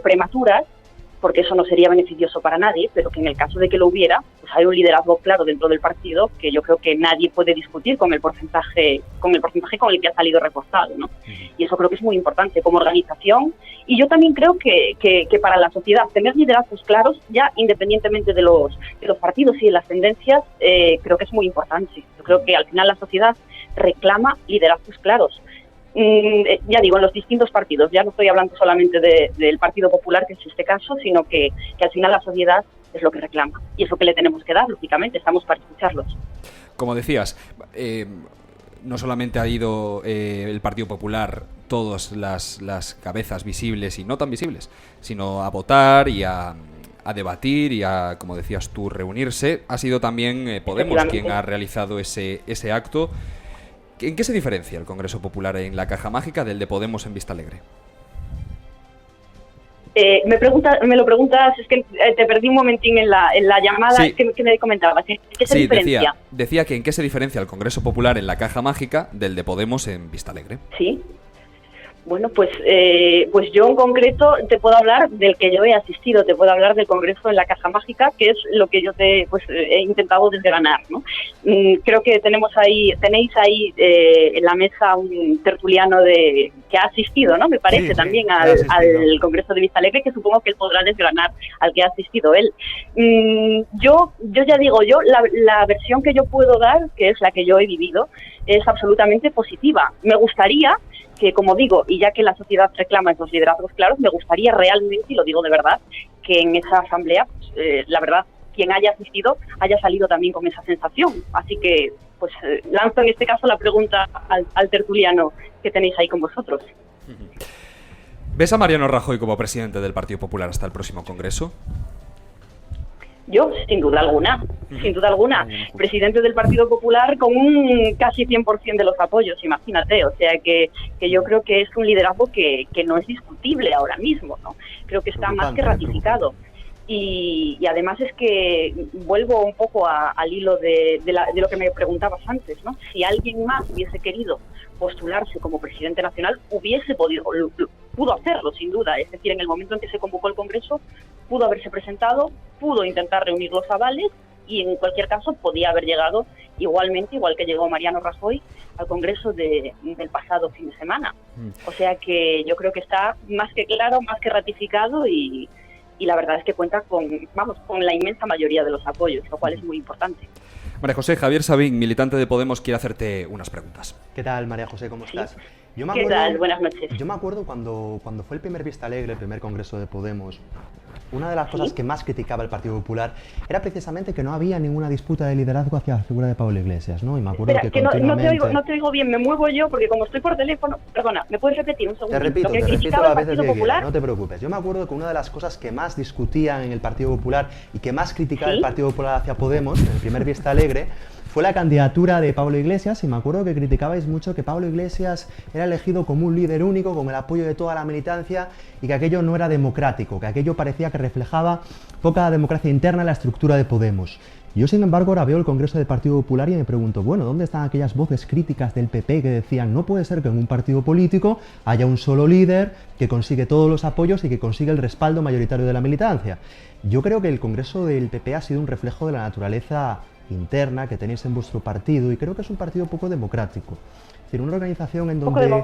prematuras, porque eso no sería beneficioso para nadie, pero que en el caso de que lo hubiera, pues hay un liderazgo claro dentro del partido que yo creo que nadie puede discutir con el porcentaje con el que ha salido reforzado, ¿no? Y eso creo que es muy importante como organización. Y yo también creo que para la sociedad tener liderazgos claros, ya independientemente de los partidos y de las tendencias, creo que es muy importante. Yo creo que al final la sociedad reclama liderazgos claros. Ya digo, en los distintos partidos, ya no estoy hablando solamente del Partido Popular, que es este caso, sino que al final la sociedad es lo que reclama y es lo que le tenemos que dar, lógicamente, estamos para escucharlos. Como decías, no solamente ha ido el Partido Popular, todas las cabezas visibles y no tan visibles, sino a votar y a debatir y a, como decías tú, reunirse. Ha sido también Podemos quien ha realizado ese acto. ¿En qué se diferencia el Congreso Popular en la Caja Mágica del de Podemos en Vistalegre? Me lo preguntas, es que te perdí un momentín en la llamada. Sí. que me comentabas. ¿En qué se diferencia? Decía que en qué se diferencia el Congreso Popular en la Caja Mágica del de Podemos en Vistalegre. Sí. Bueno, pues yo en concreto te puedo hablar del que yo he asistido, te puedo hablar del Congreso en la Caja Mágica, que es lo que yo he intentado desgranar, ¿no? Creo que tenéis ahí en la mesa un tertuliano que ha asistido, ¿no? Me parece, sí, también al Congreso de Vistalegre, que supongo que él podrá desgranar al que ha asistido él. Yo ya digo, la versión que yo puedo dar, que es la que yo he vivido, es absolutamente positiva. Me gustaría que, como digo, y ya que la sociedad reclama esos liderazgos claros, me gustaría realmente, y lo digo de verdad, que en esa asamblea, la verdad, quien haya asistido haya salido también con esa sensación. Así que, pues, lanzo en este caso la pregunta al tertuliano que tenéis ahí con vosotros. ¿Ves a Mariano Rajoy como presidente del Partido Popular hasta el próximo Congreso? Yo, sin duda alguna, presidente del Partido Popular con un casi 100% de los apoyos, imagínate, o sea que yo creo que es un liderazgo que no es discutible ahora mismo, ¿no? Creo que está más que ratificado. Y además es que vuelvo un poco al hilo de lo que me preguntabas antes, ¿no? Si alguien más hubiese querido postularse como presidente nacional, pudo hacerlo, sin duda. Es decir, en el momento en que se convocó el Congreso, pudo haberse presentado, pudo intentar reunir los avales y en cualquier caso podía haber llegado igualmente, igual que llegó Mariano Rajoy, al Congreso del pasado fin de semana. O sea que yo creo que está más que claro, más que ratificado y la verdad es que cuenta con la inmensa mayoría de los apoyos, lo cual es muy importante. María José, Javier Sabín, militante de Podemos, quiere hacerte unas preguntas. ¿Qué tal, María José? ¿Cómo estás? ¿Qué tal? Buenas noches. Yo me acuerdo cuando fue el primer Vista Alegre, el primer congreso de Podemos, una de las cosas que más criticaba el Partido Popular era precisamente que no había ninguna disputa de liderazgo hacia la figura de Pablo Iglesias, ¿no? Y me acuerdo que continuamente... no te oigo bien, me muevo yo porque como estoy por teléfono... Perdona, ¿me puedes repetir un segundo? Te repito las veces que quieras, no te preocupes. Yo me acuerdo que una de las cosas que más discutían en el Partido Popular y que más criticaba el Partido Popular hacia Podemos, en el primer Vista Alegre, fue la candidatura de Pablo Iglesias, y me acuerdo que criticabais mucho que Pablo Iglesias era elegido como un líder único, con el apoyo de toda la militancia, y que aquello no era democrático, que aquello parecía que reflejaba poca democracia interna en la estructura de Podemos. Yo, sin embargo, ahora veo el Congreso del Partido Popular y me pregunto, bueno, ¿dónde están aquellas voces críticas del PP que decían no puede ser que en un partido político haya un solo líder que consigue todos los apoyos y que consigue el respaldo mayoritario de la militancia? Yo creo que el Congreso del PP ha sido un reflejo de la naturaleza interna que tenéis en vuestro partido, y creo que es un partido poco democrático. Es decir, una organización en donde...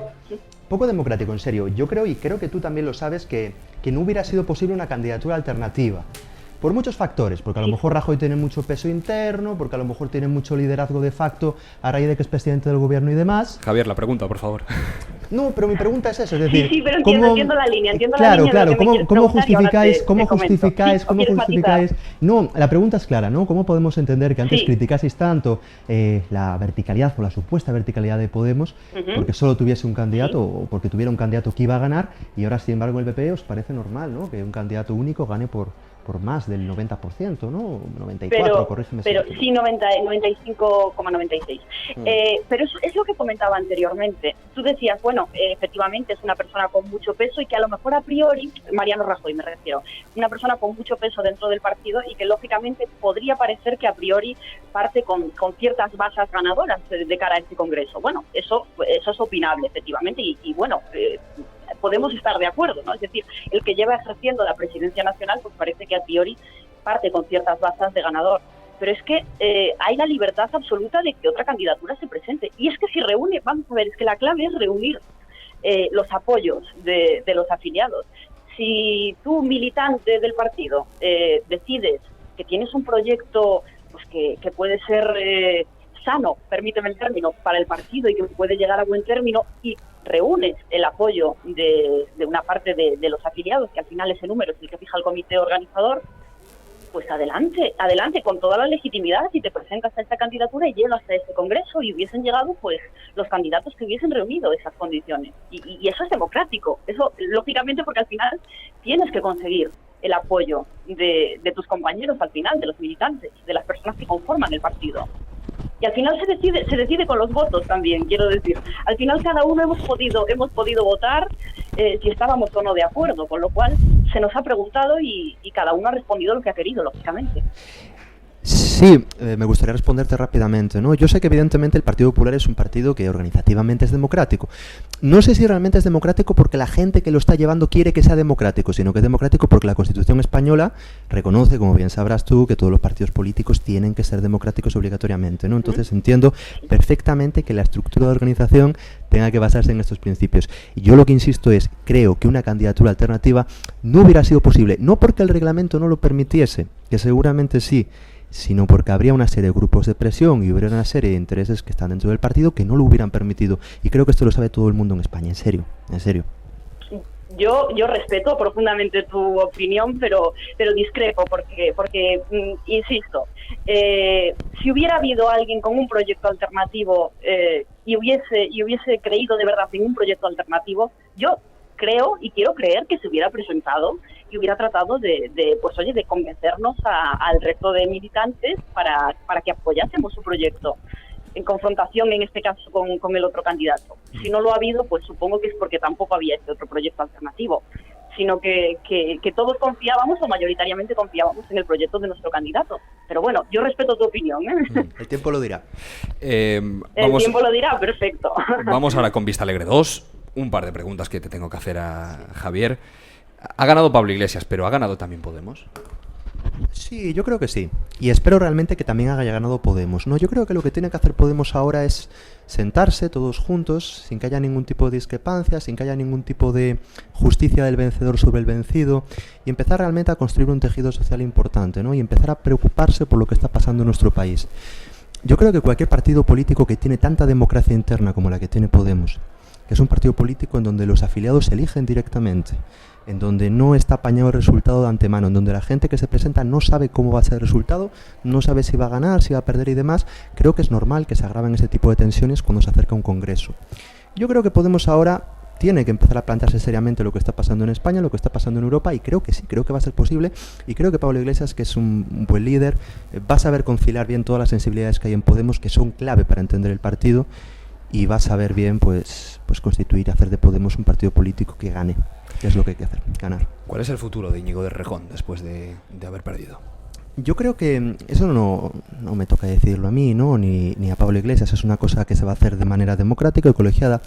Poco democrático, en serio. Yo creo, y creo que tú también lo sabes, que no hubiera sido posible una candidatura alternativa. Por muchos factores, porque a lo mejor Rajoy tiene mucho peso interno, porque a lo mejor tiene mucho liderazgo de facto a raíz de que es presidente del gobierno y demás. Javier, la pregunta, por favor. No, pero mi pregunta es eso, es decir... Sí, pero entiendo la línea, ¿cómo justificáis? No, la pregunta es clara, ¿no? ¿Cómo podemos entender que antes criticaseis tanto la verticalidad o la supuesta verticalidad de Podemos porque solo tuviese un candidato o porque tuviera un candidato que iba a ganar, y ahora, sin embargo, el PP os parece normal, ¿no? Que un candidato único gane por más del 90%, ¿no? 94%, corrígeme. Pero sí, 95,96%. Pero es lo que comentaba anteriormente. Tú decías, bueno, efectivamente es una persona con mucho peso y que a lo mejor a priori, Mariano Rajoy me refiero, una persona con mucho peso dentro del partido y que lógicamente podría parecer que a priori parte con ciertas bases ganadoras de cara a este Congreso. Bueno, eso es opinable, efectivamente, y bueno... podemos estar de acuerdo, ¿no? Es decir, el que lleva ejerciendo la presidencia nacional, pues parece que a priori parte con ciertas bazas de ganador. Pero es que hay la libertad absoluta de que otra candidatura se presente. Y es que si reúne, vamos a ver, es que la clave es reunir los apoyos de los afiliados. Si tú, militante del partido, decides que tienes un proyecto pues que puede ser sano, permíteme el término, para el partido y que puede llegar a buen término, y reúnes el apoyo de una parte de los afiliados, que al final ese número es el que fija el comité organizador, pues adelante con toda la legitimidad, y te presentas a esta candidatura y llegas a este congreso y hubiesen llegado pues los candidatos que hubiesen reunido esas condiciones. Y eso es democrático, eso lógicamente, porque al final tienes que conseguir el apoyo de tus compañeros, al final, de los militantes, de las personas que conforman el partido. Y al final se decide con los votos también, quiero decir. Al final cada uno hemos podido votar si estábamos o no de acuerdo, con lo cual se nos ha preguntado y cada uno ha respondido lo que ha querido, lógicamente. Sí, me gustaría responderte rápidamente, ¿no? Yo sé que evidentemente el Partido Popular es un partido que organizativamente es democrático. No sé si realmente es democrático porque la gente que lo está llevando quiere que sea democrático, sino que es democrático porque la Constitución española reconoce, como bien sabrás tú, que todos los partidos políticos tienen que ser democráticos obligatoriamente, ¿no? Entonces entiendo perfectamente que la estructura de organización tenga que basarse en estos principios. Y yo lo que insisto es, creo que una candidatura alternativa no hubiera sido posible, no porque el reglamento no lo permitiese, que seguramente sí, sino porque habría una serie de grupos de presión y hubiera una serie de intereses que están dentro del partido que no lo hubieran permitido. Y creo que esto lo sabe todo el mundo en España, en serio, en serio. Yo respeto profundamente tu opinión, pero discrepo porque insisto, si hubiera habido alguien con un proyecto alternativo y hubiese creído de verdad en un proyecto alternativo, yo creo y quiero creer que se hubiera presentado y hubiera tratado de convencernos al resto de militantes para que apoyásemos su proyecto, en confrontación en este caso con el otro candidato. Si no lo ha habido, pues supongo que es porque tampoco había este otro proyecto alternativo, sino que todos confiábamos, o mayoritariamente confiábamos, en el proyecto de nuestro candidato. Pero bueno, yo respeto tu opinión, ¿eh? El tiempo lo dirá. El tiempo lo dirá, perfecto. Vamos ahora con Vista Alegre 2. Un par de preguntas que te tengo que hacer a Javier. Ha ganado Pablo Iglesias, pero ¿ha ganado también Podemos? Sí, yo creo que sí. Y espero realmente que también haya ganado Podemos, ¿no? Yo creo que lo que tiene que hacer Podemos ahora es sentarse todos juntos, sin que haya ningún tipo de discrepancia, sin que haya ningún tipo de justicia del vencedor sobre el vencido, y empezar realmente a construir un tejido social importante, ¿no? Y empezar a preocuparse por lo que está pasando en nuestro país. Yo creo que cualquier partido político que tiene tanta democracia interna como la que tiene Podemos, que es un partido político en donde los afiliados se eligen directamente, en donde no está apañado el resultado de antemano, en donde la gente que se presenta no sabe cómo va a ser el resultado, no sabe si va a ganar, si va a perder y demás, creo que es normal que se agraven ese tipo de tensiones cuando se acerca un congreso. Yo creo que Podemos ahora tiene que empezar a plantearse seriamente lo que está pasando en España, lo que está pasando en Europa, y creo que sí, creo que va a ser posible, y creo que Pablo Iglesias, que es un buen líder, va a saber conciliar bien todas las sensibilidades que hay en Podemos, que son clave para entender el partido, y va a saber bien pues constituir, hacer de Podemos un partido político que gane, que es lo que hay que hacer, ganar. ¿Cuál es el futuro de Íñigo de Errejón después de haber perdido? Yo creo que eso no me toca decidirlo a mí, ¿no? ni a Pablo Iglesias, es una cosa que se va a hacer de manera democrática y colegiada.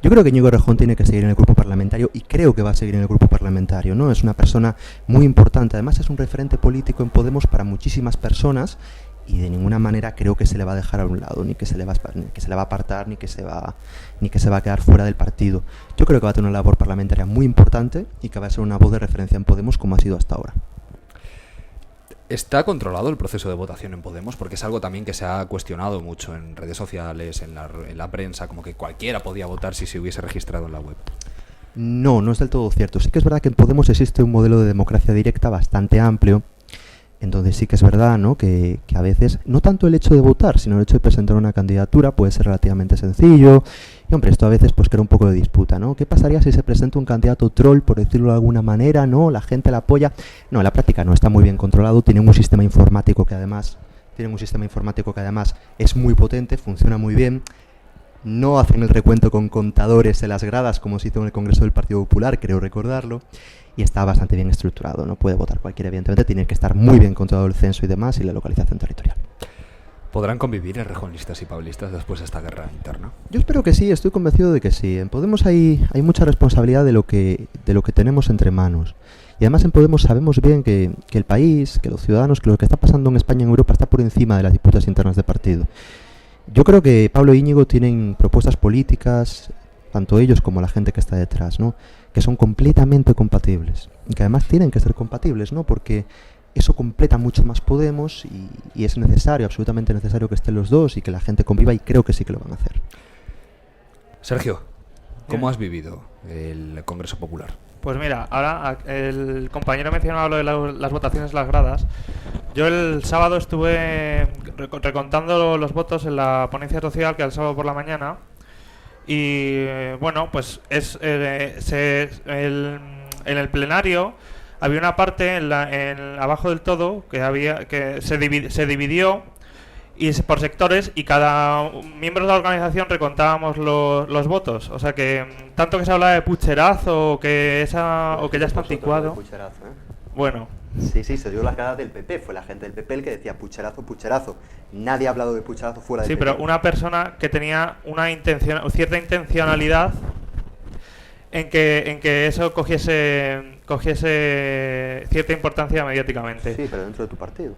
Yo creo que Íñigo Errejón tiene que seguir en el grupo parlamentario, y creo que va a seguir en el grupo parlamentario, ¿no? Es una persona muy importante, además es un referente político en Podemos para muchísimas personas, y de ninguna manera creo que se le va a dejar a un lado, ni que se le va a apartar, ni que se va a quedar fuera del partido. Yo creo que va a tener una labor parlamentaria muy importante y que va a ser una voz de referencia en Podemos como ha sido hasta ahora. ¿Está controlado el proceso de votación en Podemos? Porque es algo también que se ha cuestionado mucho en redes sociales, en la prensa, como que cualquiera podía votar si se hubiese registrado en la web. No es del todo cierto. Sí que es verdad que en Podemos existe un modelo de democracia directa bastante amplio, entonces sí que es verdad, ¿no? que a veces, no tanto el hecho de votar, sino el hecho de presentar una candidatura puede ser relativamente sencillo. Y hombre, esto a veces pues crea un poco de disputa, ¿no? ¿Qué pasaría si se presenta un candidato troll, por decirlo de alguna manera, ¿no? La gente la apoya. No, en la práctica no, está muy bien controlado, tienen un sistema informático que además es muy potente, funciona muy bien. No hacen el recuento con contadores en las gradas como se hizo en el Congreso del Partido Popular, creo recordarlo, y está bastante bien estructurado, no puede votar cualquiera, evidentemente, tiene que estar muy bien controlado el censo y demás, y la localización territorial. ¿Podrán convivir errejonistas y pablistas después de esta guerra interna? Yo espero que sí, estoy convencido de que sí. En Podemos hay mucha responsabilidad de lo que tenemos entre manos. Y además en Podemos sabemos bien que el país, que los ciudadanos, que lo que está pasando en España y en Europa está por encima de las disputas internas de partido. Yo creo que Pablo e Íñigo tienen propuestas políticas, tanto ellos como la gente que está detrás, ¿no? Que son completamente compatibles. Y que además tienen que ser compatibles, ¿no? Porque eso completa mucho más Podemos y es necesario, absolutamente necesario que estén los dos y que la gente conviva, y creo que sí que lo van a hacer. Sergio, ¿cómo has vivido el Congreso Popular? Pues mira, ahora el compañero mencionaba lo de las votaciones en las gradas. Yo el sábado estuve recontando los votos en la ponencia social, que era el sábado por la mañana, y bueno, pues en el plenario había una parte abajo del todo que se dividió y por sectores, y cada miembro de la organización recontábamos los votos. O sea que tanto que se habla de pucherazo o que ya está anticuado. Bueno. Sí, se dio la cara del PP, fue la gente del PP el que decía pucherazo. Nadie ha hablado de pucherazo fuera del PP. Sí, pero una persona que tenía cierta intencionalidad en que eso cogiese cierta importancia mediáticamente. Sí, pero dentro de tu partido.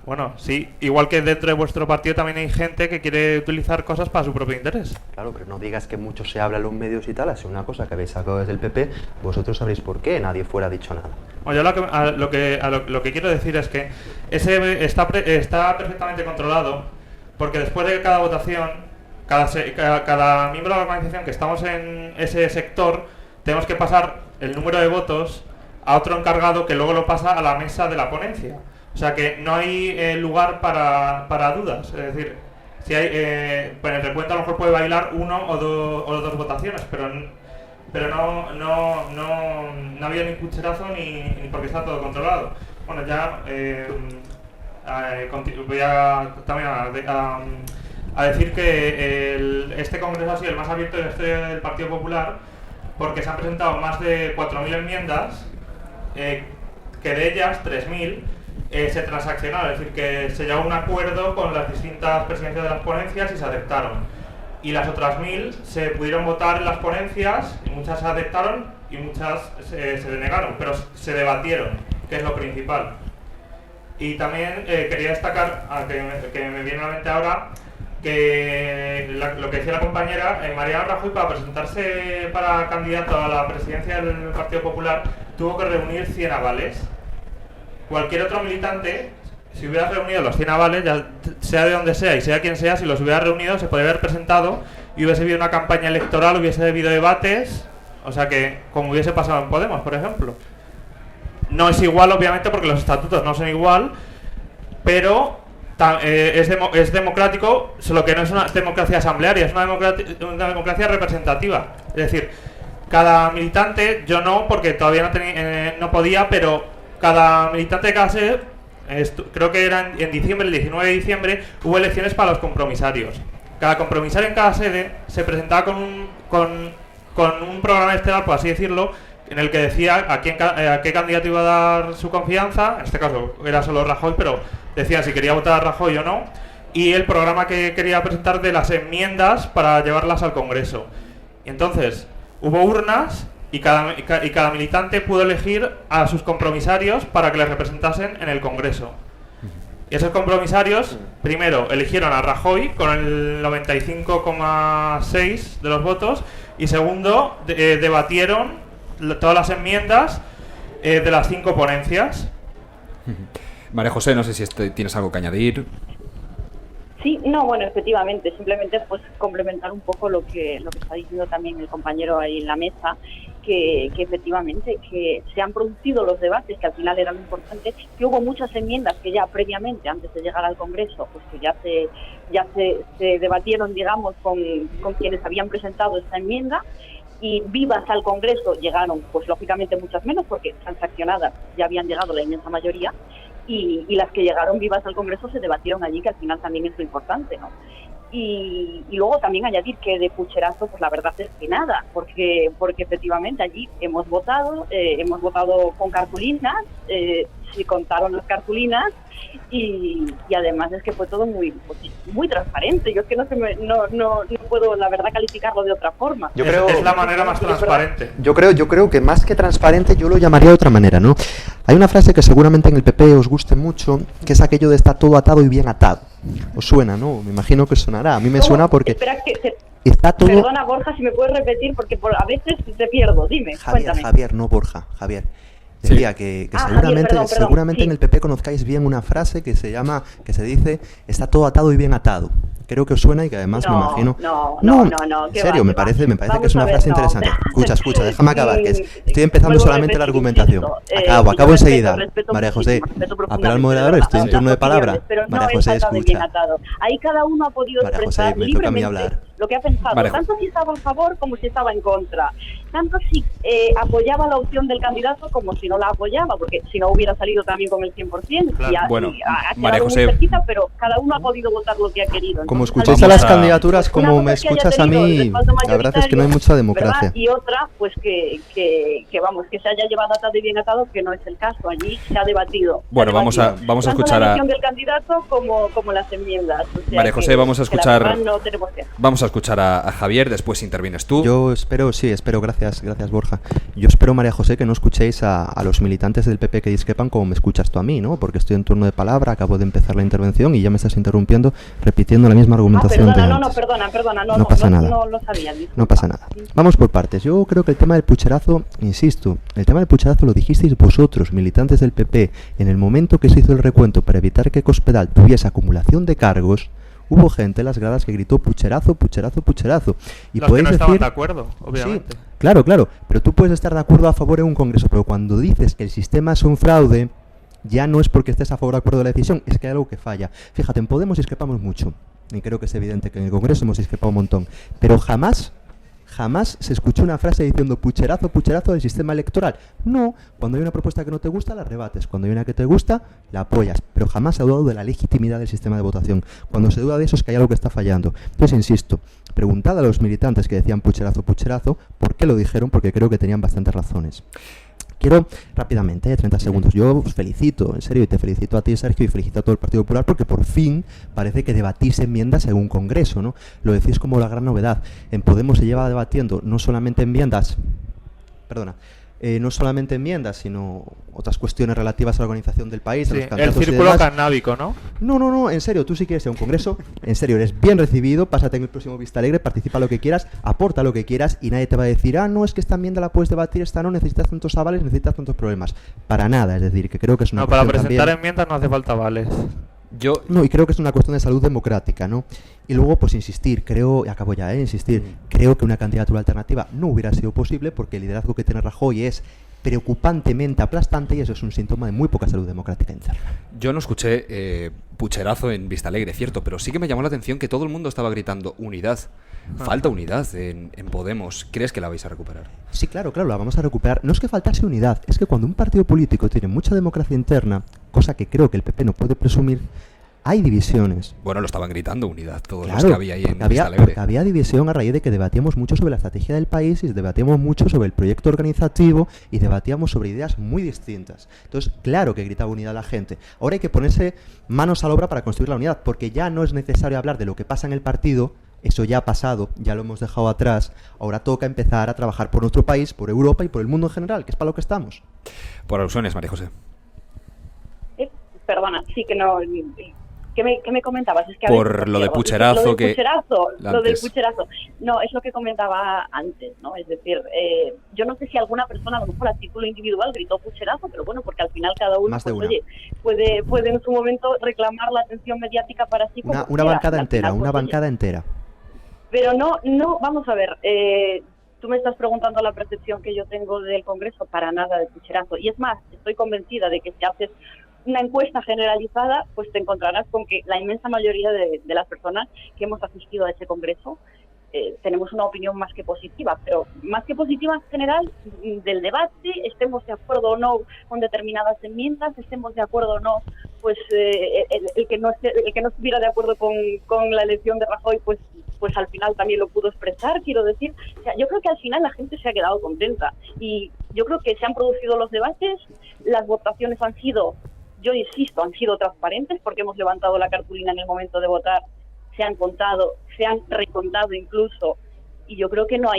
Bueno, sí, igual que dentro de vuestro partido también hay gente que quiere utilizar cosas para su propio interés. Claro, pero no digas que mucho se habla en los medios y tal, es una cosa que habéis sacado desde el PP, vosotros sabréis por qué nadie fuera ha dicho nada. Bueno, yo lo que quiero decir es que ese está perfectamente controlado, porque después de cada votación, cada miembro de la organización que estamos en ese sector, tenemos que pasar el número de votos a otro encargado que luego lo pasa a la mesa de la ponencia. O sea que no hay lugar para dudas. Es decir, si hay, pues en el recuento a lo mejor puede bailar uno o dos votaciones, pero no había ni pucherazo ni porque está todo controlado. Bueno, ya voy también a decir que este congreso ha sido el más abierto en la historia del Partido Popular, porque se han presentado más de 4.000 enmiendas, que de ellas 3.000 se transaccionaron, es decir, que se llegó a un acuerdo con las distintas presidencias de las ponencias y se aceptaron. Y las otras 1.000 se pudieron votar en las ponencias, y muchas se aceptaron y muchas se denegaron, pero se debatieron, que es lo principal. Y también quería destacar, que me viene a la mente ahora, que lo que decía la compañera, Mariano Rajoy, para presentarse para candidato a la presidencia del Partido Popular, tuvo que reunir 100 avales. Cualquier otro militante si hubiera reunido los 100 avales, ya sea de donde sea y sea quien sea, si los hubiera reunido se podría haber presentado y hubiese habido una campaña electoral, hubiese habido debates, o sea que como hubiese pasado en Podemos, por ejemplo. No es igual, obviamente, porque los estatutos no son igual, pero es democrático, solo que no es una democracia asamblearia, es una democracia representativa. Es decir, cada militante, yo no, porque todavía no podía, pero cada militante de cada sede, creo que era en diciembre, el 19 de diciembre, hubo elecciones para los compromisarios. Cada compromisario en cada sede se presentaba con un programa estelar, por así decirlo, en el que decía a qué candidato iba a dar su confianza. En este caso era solo Rajoy, pero decía si quería votar a Rajoy o no, y el programa que quería presentar de las enmiendas para llevarlas al Congreso. Y entonces hubo urnas y cada militante pudo elegir a sus compromisarios para que les representasen en el Congreso. Y esos compromisarios, primero, eligieron a Rajoy con el 95,6 de los votos, y segundo, debatieron todas las enmiendas de las 5 ponencias. María José, no sé si tienes algo que añadir. Sí, no, bueno, efectivamente, simplemente pues complementar un poco lo que está diciendo también el compañero ahí en la mesa, que efectivamente que se han producido los debates, que al final era lo importante, que hubo muchas enmiendas que ya previamente, antes de llegar al Congreso, pues que ya se debatieron, digamos, con quienes habían presentado esta enmienda, y vivas al Congreso llegaron, pues lógicamente muchas menos, porque transaccionadas ya habían llegado la inmensa mayoría, y las que llegaron vivas al Congreso se debatieron allí, que al final también es lo importante, ¿no? Y luego también añadir que de pucherazo, pues la verdad es que nada, porque efectivamente allí hemos votado con cartulinas, se contaron las cartulinas, y además es que fue todo muy transparente. Yo es que no puedo, la verdad, calificarlo de otra forma. Yo creo, es la manera más transparente. Yo creo que más que transparente yo lo llamaría de otra manera, ¿no? Hay una frase que seguramente en el PP os guste mucho, que es aquello de está todo atado y bien atado. Os suena, ¿no? Me imagino que sonará. A mí me suena porque espera, está todo... Perdona, Borja, si me puedes repetir, porque a veces te pierdo. Dime, cuéntame. Javier, no Borja, Javier. Decía que seguramente, Javier, seguramente sí. En el PP conozcáis bien una frase que se dice está todo atado y bien atado. Creo que os suena y que además me imagino... No. En serio, me parece que es una frase interesante. Escucha, déjame acabar, que estoy empezando solamente la argumentación. Acabo enseguida. María José, apela al moderador, estoy en turno de palabra. María José, escucha. Ahí cada uno ha podido María expresar José, me toca a mí libremente hablar. lo que ha pensado, tanto si estaba a favor como si estaba en contra, tanto si apoyaba la opción del candidato como si no la apoyaba, porque si no hubiera salido también con el 100%. Claro. Bueno, ha María quedado José, muy cerquita, pero cada uno ha podido votar lo que ha querido. Como Entonces, escuchéis a las candidaturas, como me escuchas a mí, la verdad es que no hay mucha democracia. ¿verdad? Y otra, pues que se haya llevado atado y bien atado, que no es el caso. Allí se ha debatido. Bueno, vamos a escuchar la a... elección del candidato como las enmiendas. O sea, María José, vamos a escuchar... No tenemos que... Vamos a escuchar a Javier, después intervienes tú. Yo espero, gracias Borja. Yo espero, María José, que no escuchéis a los militantes del PP que discrepan como me escuchas tú a mí, ¿no? Porque estoy en turno de palabra, acabo de empezar la intervención y ya me estás interrumpiendo repitiendo la misma argumentación de antes. Perdona, no pasa nada. No lo sabía. No pasa nada. Vamos por partes. Yo creo que el tema del pucherazo, insisto, el tema del pucherazo lo dijisteis vosotros, militantes del PP, en el momento que se hizo el recuento para evitar que Cospedal tuviese acumulación de cargos. Hubo gente en las gradas que gritó pucherazo, pucherazo, pucherazo. Y los que no estaban de acuerdo, obviamente. Sí, claro, pero tú puedes estar de acuerdo o a favor en un congreso, pero cuando dices que el sistema es un fraude, ya no es porque estés a favor o de acuerdo de la decisión, es que hay algo que falla. Fíjate, en Podemos discrepamos mucho, y creo que es evidente que en el congreso hemos discrepado un montón, pero jamás se escuchó una frase diciendo pucherazo, pucherazo del sistema electoral. No, cuando hay una propuesta que no te gusta, la rebates. Cuando hay una que te gusta, la apoyas. Pero jamás se ha dudado de la legitimidad del sistema de votación. Cuando se duda de eso es que hay algo que está fallando. Entonces, insisto, preguntad a los militantes que decían pucherazo, pucherazo, ¿por qué lo dijeron? Porque creo que tenían bastantes razones. Quiero rápidamente, 30 segundos. Yo os felicito, en serio, y te felicito a ti, Sergio, y felicito a todo el Partido Popular porque por fin parece que debatís enmiendas en un congreso, ¿no? Lo decís como la gran novedad. En Podemos se lleva debatiendo no solamente enmiendas, no solamente enmiendas, sino otras cuestiones relativas a la organización del país. Sí, a los candidatos el círculo y demás. canábico, ¿no? No, en serio, tú si quieres ir a un congreso, en serio, eres bien recibido, pásate en el próximo Vista Alegre, participa lo que quieras, aporta lo que quieras y nadie te va a decir, no, es que esta enmienda la puedes debatir, esta no, necesitas tantos avales, necesitas tantos problemas. Para nada, es decir, que creo que es una para cuestión presentar también... enmiendas no hace falta avales. No, y creo que es una cuestión de salud democrática, ¿no? Y luego, pues insistir, creo, y acabo ya, creo que una candidatura alternativa no hubiera sido posible porque el liderazgo que tiene Rajoy es preocupantemente aplastante y eso es un síntoma de muy poca salud democrática interna. Yo no escuché pucherazo en Vista Alegre, cierto, pero sí que me llamó la atención que todo el mundo estaba gritando unidad. Falta unidad en Podemos. ¿Crees que la vais a recuperar? Sí, claro, la vamos a recuperar. No es que faltase unidad, es que cuando un partido político tiene mucha democracia interna, cosa que creo que el PP no puede presumir, hay divisiones. Bueno, lo estaban gritando unidad todos los que había ahí en Vista Alegre. Porque había división a raíz de que debatíamos mucho sobre la estrategia del país y debatíamos mucho sobre el proyecto organizativo y debatíamos sobre ideas muy distintas. Entonces, claro que gritaba unidad la gente. Ahora hay que ponerse manos a la obra para construir la unidad, porque ya no es necesario hablar de lo que pasa en el partido. Eso ya ha pasado, ya lo hemos dejado atrás. Ahora toca empezar a trabajar por nuestro país, por Europa y por el mundo en general, que es para lo que estamos. Por alusiones, María José. Perdona, sí que no... ¿Qué me comentabas? Es que por lo de pucherazo lo del pucherazo. No, es lo que comentaba antes, ¿no? Es decir, yo no sé si alguna persona, a lo mejor a título individual, gritó pucherazo, pero bueno, porque al final cada uno, pues, oye, puede en su momento reclamar la atención mediática para sí. Una bancada entera, una bancada entera. Pero no, vamos a ver, tú me estás preguntando la percepción que yo tengo del Congreso, para nada de pucherazo. Y es más, estoy convencida de que si haces una encuesta generalizada, pues te encontrarás con que la inmensa mayoría de las personas que hemos asistido a ese congreso tenemos una opinión más que positiva, pero más que positiva en general del debate, estemos de acuerdo o no con determinadas enmiendas, estemos de acuerdo o no, pues el que no estuviera de acuerdo con la elección de Rajoy, pues al final también lo pudo expresar, quiero decir. O sea, yo creo que al final la gente se ha quedado contenta y yo creo que se han producido los debates, las votaciones han sido, yo insisto, han sido transparentes porque hemos levantado la cartulina en el momento de votar, se han contado, se han recontado incluso, y yo creo que no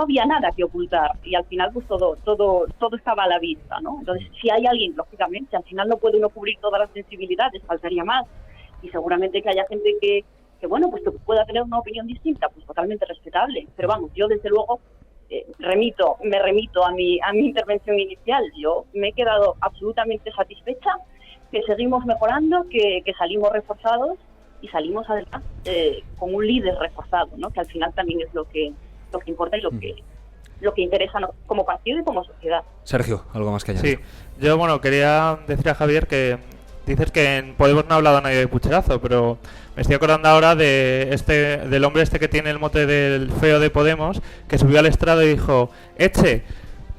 había nada que ocultar y al final pues todo estaba a la vista, ¿no? Entonces, si hay alguien, lógicamente, al final no puede uno cubrir todas las sensibilidades, faltaría más, y seguramente que haya gente que bueno, pues que pueda tener una opinión distinta, pues totalmente respetable, pero vamos, yo desde luego me remito a mi intervención inicial. Yo me he quedado absolutamente satisfecha, que seguimos mejorando, que salimos reforzados y salimos adelante con un líder reforzado, ¿no? Que al final también es lo que importa y lo que interesa, ¿no? Como partido y como sociedad. Sergio, ¿algo más que añadir? Sí, yo quería decir a Javier que dices que en Podemos no ha hablado nadie de pucherazo, pero me estoy acordando ahora del hombre que tiene el mote del feo de Podemos, que subió al estrado y dijo: Eche,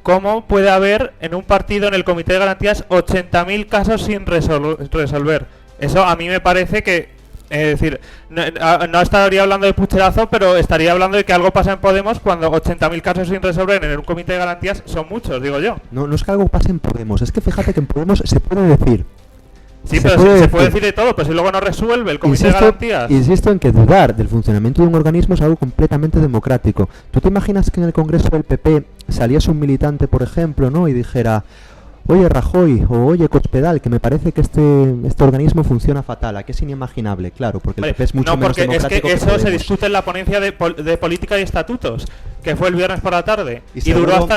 ¿cómo puede haber en un partido, en el Comité de Garantías, 80.000 casos sin resolver? Eso a mí me parece que, es decir, no estaría hablando de pucherazo, pero estaría hablando de que algo pasa en Podemos cuando 80.000 casos sin resolver en un Comité de Garantías son muchos, digo yo. No es que algo pase en Podemos, es que fíjate que en Podemos se puede decir... Sí, pero se puede decir de todo, pues si luego no resuelve el Comité de Garantías. Insisto en que dudar del funcionamiento de un organismo es algo completamente democrático. ¿Tú te imaginas que en el Congreso del PP saliese un militante, por ejemplo, ¿no? y dijera: oye Rajoy, o oye Cospedal, que me parece que este organismo funciona fatal? ¿A qué es inimaginable? Claro, porque el PP es mucho menos democrático. Es que eso se discute en la ponencia de política y estatutos, que fue el viernes por la tarde. Y seguro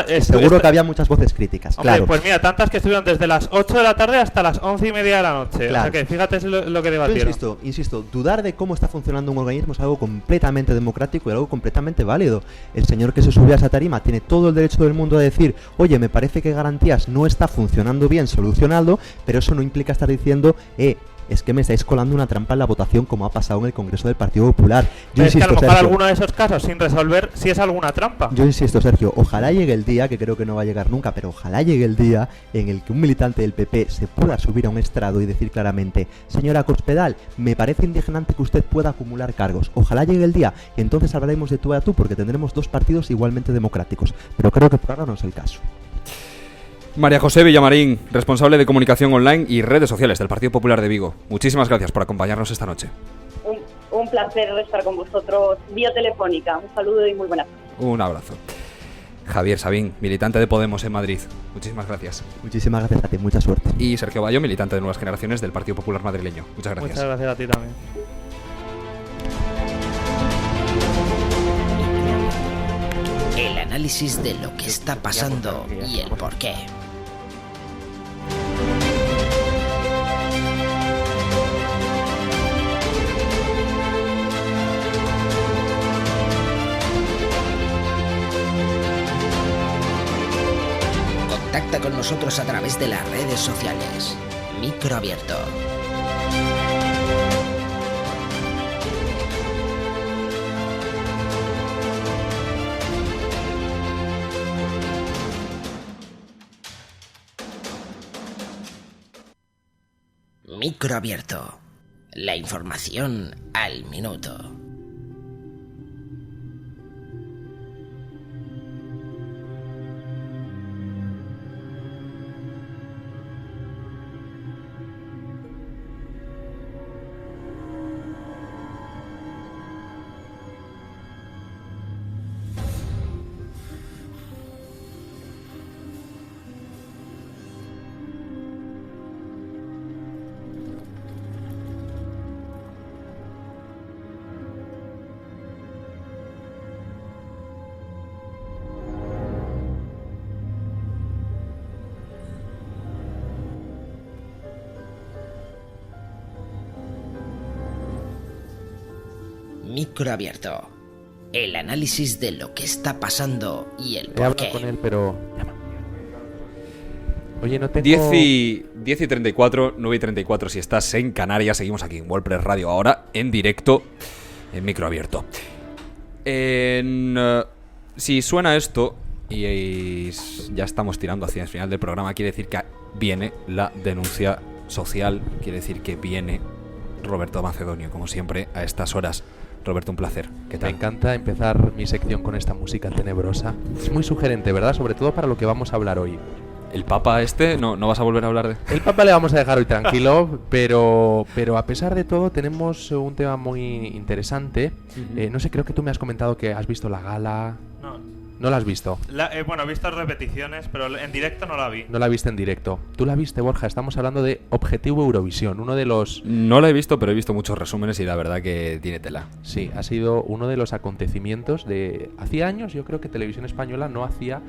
que había muchas voces críticas. Hombre, claro. Pues mira, tantas que estuvieron desde las 8 de la tarde hasta las 11:30 de la noche. Claro. O sea que fíjate lo que debatieron. Yo insisto, dudar de cómo está funcionando un organismo es algo completamente democrático y algo completamente válido. El señor que se subió a esa tarima tiene todo el derecho del mundo a decir: oye, me parece que Garantías no está funcionando bien, solucionado, pero eso no implica estar diciendo: es que me estáis colando una trampa en la votación, como ha pasado en el Congreso del Partido Popular. Yo insisto, que a lo mejor alguno de esos casos sin resolver sí es alguna trampa. Yo insisto, Sergio, ojalá llegue el día, que creo que no va a llegar nunca, pero ojalá llegue el día en el que un militante del PP se pueda subir a un estrado y decir claramente: señora Cospedal, me parece indignante que usted pueda acumular cargos. Ojalá llegue el día y entonces hablaremos de tú a tú, porque tendremos dos partidos igualmente democráticos, pero creo que por ahora no es el caso. María José Villamarín, responsable de comunicación online y redes sociales del Partido Popular de Vigo. Muchísimas gracias por acompañarnos esta noche. Un placer estar con vosotros vía telefónica. Un saludo y muy buenas noches. Un abrazo. Javier Sabín, militante de Podemos en Madrid. Muchísimas gracias. Muchísimas gracias a ti, mucha suerte. Y Sergio Bayo, militante de Nuevas Generaciones del Partido Popular madrileño. Muchas gracias. Muchas gracias a ti también. El análisis de lo que está pasando y el porqué. Contacta con nosotros a través de las redes sociales. Micro Abierto. Micro Abierto. La información al minuto. Micro Abierto. El análisis de lo que está pasando y el He porqué. hablado con él, pero... Oye, no tengo... 10 y 34, 9 y 34 si estás en Canarias. Seguimos aquí en WordPress Radio ahora, en directo, en Micro Abierto. Si suena esto y ya estamos tirando hacia el final del programa, quiere decir que viene la denuncia social, quiere decir que viene Roberto Macedonio, como siempre, a estas horas. Roberto, un placer. ¿Qué tal? Me encanta empezar mi sección con esta música tenebrosa. Es muy sugerente, ¿verdad? Sobre todo para lo que vamos a hablar hoy. ¿El Papa no vas a volver a hablar de...? El Papa le vamos a dejar hoy tranquilo, pero a pesar de todo tenemos un tema muy interesante. No sé, creo que tú me has comentado que has visto la gala... ¿No la has visto? Bueno, he visto repeticiones, pero en directo no la vi. No la viste en directo. ¿Tú la viste, Borja? Estamos hablando de Objetivo Eurovisión, uno de los... No la he visto, pero he visto muchos resúmenes y la verdad que tiene tela. Sí, ha sido uno de los acontecimientos de... Hacía años yo creo que Televisión Española no hacía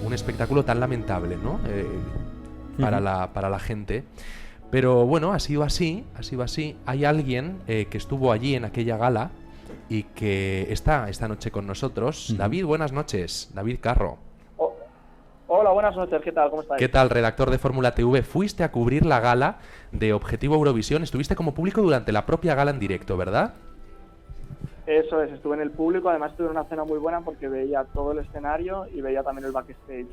un espectáculo tan lamentable, ¿no? Para la gente. Pero bueno, ha sido así. Hay alguien que estuvo allí en aquella gala y que está esta noche con nosotros. David, buenas noches. David Carro. Hola, buenas noches. ¿Qué tal? ¿Cómo estáis? ¿Qué tal, redactor de Fórmula TV? Fuiste a cubrir la gala de Objetivo Eurovisión. Estuviste como público durante la propia gala en directo, ¿verdad? Eso es, estuve en el público. Además tuve una cena muy buena porque veía todo el escenario y veía también el backstage.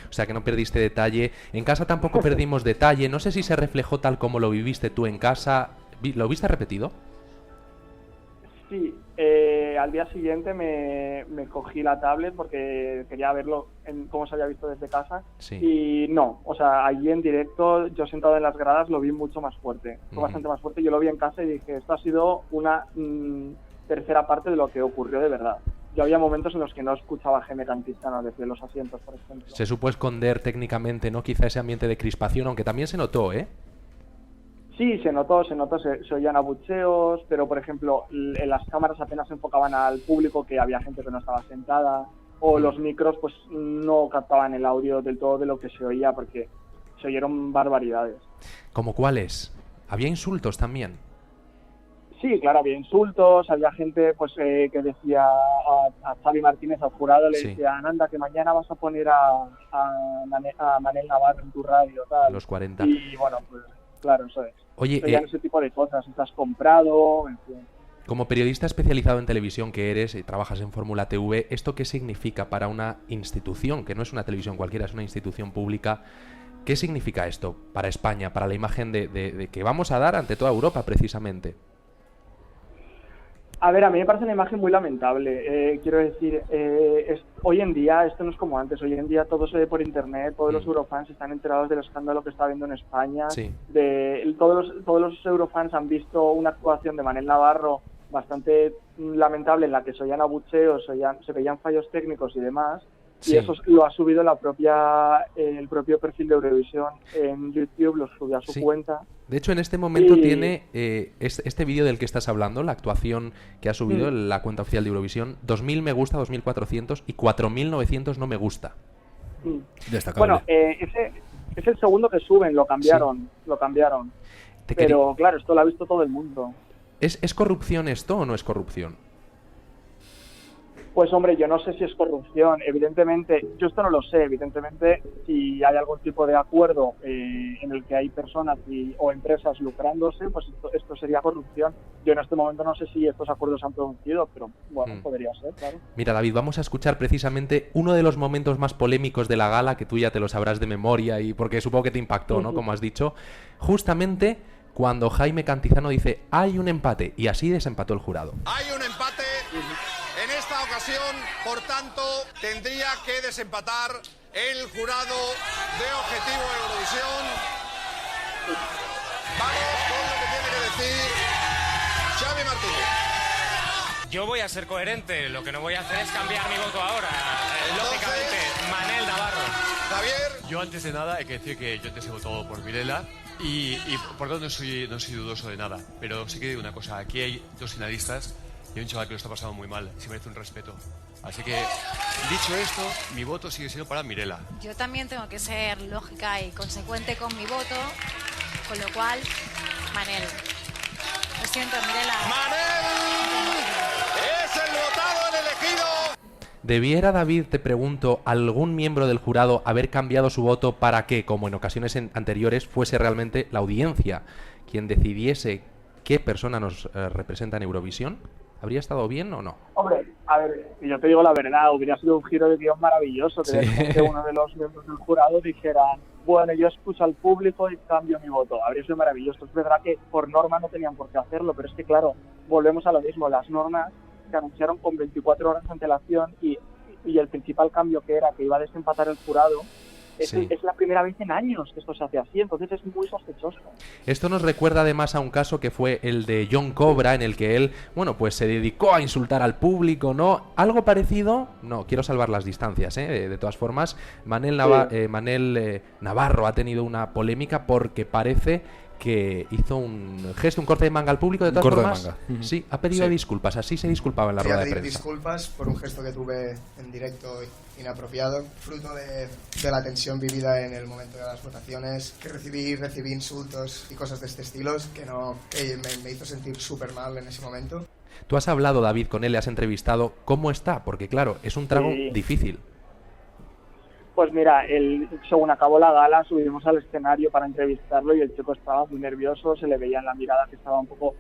O sea que no perdiste detalle. En casa tampoco perdimos detalle. No sé si se reflejó tal como lo viviste tú en casa. ¿Lo viste repetido? Sí, al día siguiente me cogí la tablet porque quería verlo en cómo se había visto desde casa. Sí. Y no, o sea, allí en directo, yo sentado en las gradas, lo vi mucho más fuerte. Fue bastante más fuerte. Yo lo vi en casa y dije, esto ha sido una tercera parte de lo que ocurrió de verdad. Yo había momentos en los que no escuchaba Geme Cantizano desde los asientos, por ejemplo. Se supo esconder técnicamente, ¿no? Quizá ese ambiente de crispación, aunque también se notó, ¿eh? Sí, se notó, se oían abucheos, pero por ejemplo, en las cámaras apenas se enfocaban al público, que había gente que no estaba sentada, o los micros pues no captaban el audio del todo de lo que se oía, porque se oyeron barbaridades. ¿Cómo cuáles? ¿Había insultos también? Sí, claro, había insultos, había gente pues que decía a Xavi Martínez, al jurado, le decían, anda, que mañana vas a poner a Manel Navarro en tu radio, tal. Los 40. Y bueno, pues claro, eso es. Oye, ese tipo de cosas, estás comprado, en fin. Como periodista especializado en televisión que eres y trabajas en Fórmula TV, ¿esto qué significa para una institución, que no es una televisión cualquiera, es una institución pública? ¿Qué significa esto para España, para la imagen de que vamos a dar ante toda Europa, precisamente? A ver, a mí me parece una imagen muy lamentable. Quiero decir, hoy en día esto no es como antes. Hoy en día todo se ve por internet, todos los eurofans están enterados del escándalo que está habiendo en España. Sí. Todos los eurofans han visto una actuación de Manel Navarro bastante lamentable en la que se oían abucheos, se veían fallos técnicos y demás. y eso lo ha subido el propio perfil de Eurovisión en YouTube, lo subió a su cuenta. De hecho, en este momento tiene este vídeo del que estás hablando, la actuación que ha subido en la cuenta oficial de Eurovisión, 2.000 me gusta, 2.400 y 4.900 no me gusta. Destacable. Bueno, ese es el segundo que suben, lo cambiaron. Pero claro, esto lo ha visto todo el mundo. ¿Es corrupción esto o no es corrupción? Pues hombre, yo no sé si es corrupción, evidentemente, yo esto no lo sé, evidentemente si hay algún tipo de acuerdo en el que hay personas o empresas lucrándose, pues esto sería corrupción. Yo en este momento no sé si estos acuerdos se han producido, pero bueno, podría ser, claro. Mira, David, vamos a escuchar precisamente uno de los momentos más polémicos de la gala, que tú ya te lo sabrás de memoria, y porque supongo que te impactó, ¿no? Como has dicho, justamente cuando Jaime Cantizano dice, hay un empate, y así desempató el jurado. Hay un empate. En esta ocasión, por tanto, tendría que desempatar el jurado de Objetivo Eurovisión. Vamos con lo que tiene que decir Xavi Martínez. Yo voy a ser coherente, lo que no voy a hacer es cambiar mi voto ahora. Lógicamente, Manel Navarro. Javier. Yo antes de nada hay que decir que yo antes he votado por Mirela y por tanto no soy dudoso de nada. Pero sí que digo una cosa, aquí hay dos finalistas y hay un chaval que lo está pasando muy mal, y se merece un respeto. Así que, dicho esto, mi voto sigue siendo para Mirela. Yo también tengo que ser lógica y consecuente con mi voto, con lo cual, Manel. Lo siento, Mirela. ¡Manel! ¡Es el votado, el elegido! ¿Debiera, David, te pregunto, algún miembro del jurado haber cambiado su voto para que, como en ocasiones anteriores, fuese realmente la audiencia quien decidiese qué persona nos representa en Eurovisión? ¿Habría estado bien o no? Hombre, a ver, yo te digo la verdad, hubiera sido un giro de guión maravilloso que uno de los miembros del jurado dijera, bueno, yo escucho al público y cambio mi voto. Habría sido maravilloso. Es verdad que por norma no tenían por qué hacerlo, pero es que claro, volvemos a lo mismo. Las normas se anunciaron con 24 horas de antelación y el principal cambio que era que iba a desempatar el jurado. Es la primera vez en años que esto se hace así, entonces es muy sospechoso. Esto nos recuerda además a un caso que fue el de John Cobra, en el que él, bueno, pues se dedicó a insultar al público, ¿no? Algo parecido, no, quiero salvar las distancias, de todas formas, Manel Navarro ha tenido una polémica porque parece que hizo un gesto, un corte de manga al público, de todas formas. Sí, ha pedido disculpas, así se disculpaba en la rueda de prensa. Disculpas por un gesto que tuve en directo inapropiado, fruto de la tensión vivida en el momento de las votaciones, que recibí insultos y cosas de este estilo que me hizo sentir súper mal en ese momento. Tú has hablado, David, con él, le has entrevistado. ¿Cómo está? Porque claro, es un trago difícil. Pues mira, según acabó la gala, subimos al escenario para entrevistarlo y el chico estaba muy nervioso, se le veía en la mirada que estaba un poco,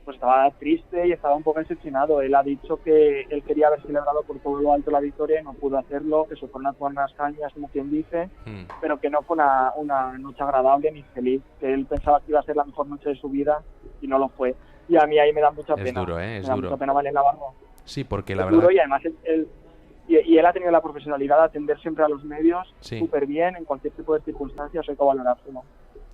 pues estaba triste y estaba un poco ensesinado. Él ha dicho que él quería haber celebrado por todo lo alto la victoria y no pudo hacerlo, que se fueron con unas cañas, como quien dice, pero que no fue una noche agradable ni feliz, que él pensaba que iba a ser la mejor noche de su vida y no lo fue. Y a mí ahí me da mucha pena. Es duro, es duro. Me da mucha pena Manel Navarro. Sí, porque la es verdad... duro y además él ha tenido la profesionalidad de atender siempre a los medios súper bien, en cualquier tipo de circunstancias, hay que valorarlo.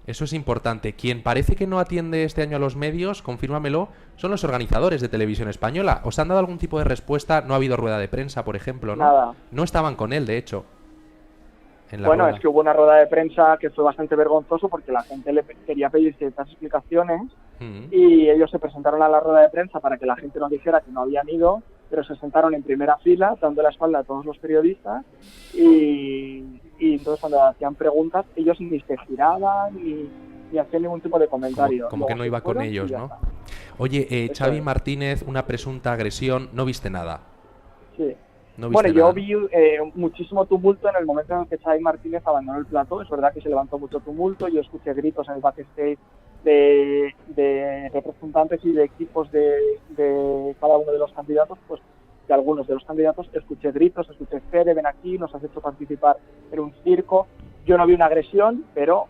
Eso es importante. Quien parece que no atiende este año a los medios, confírmamelo, son los organizadores de Televisión Española. ¿Os han dado algún tipo de respuesta? No ha habido rueda de prensa, por ejemplo, ¿no? Nada. No estaban con él, de hecho. Bueno, es que hubo una rueda de prensa que fue bastante vergonzoso porque la gente le quería pedir ciertas explicaciones y ellos se presentaron a la rueda de prensa para que la gente no dijera que no habían ido, pero se sentaron en primera fila, dando la espalda a todos los periodistas y entonces cuando hacían preguntas ellos ni se giraban ni hacían ningún tipo de comentario. Como que no iba con ellos, ¿no? Oye, Xavi Martínez, una presunta agresión, ¿no viste nada? Sí. No bueno, viste yo nada. vi muchísimo tumulto en el momento en el que Xavi Martínez abandonó el plató. Es verdad que se levantó mucho tumulto, yo escuché gritos en el backstage de representantes y de equipos de cada uno de los candidatos, pues de algunos de los candidatos escuché gritos, escuché Fede, ven aquí, nos has hecho participar en un circo. Yo no vi una agresión, pero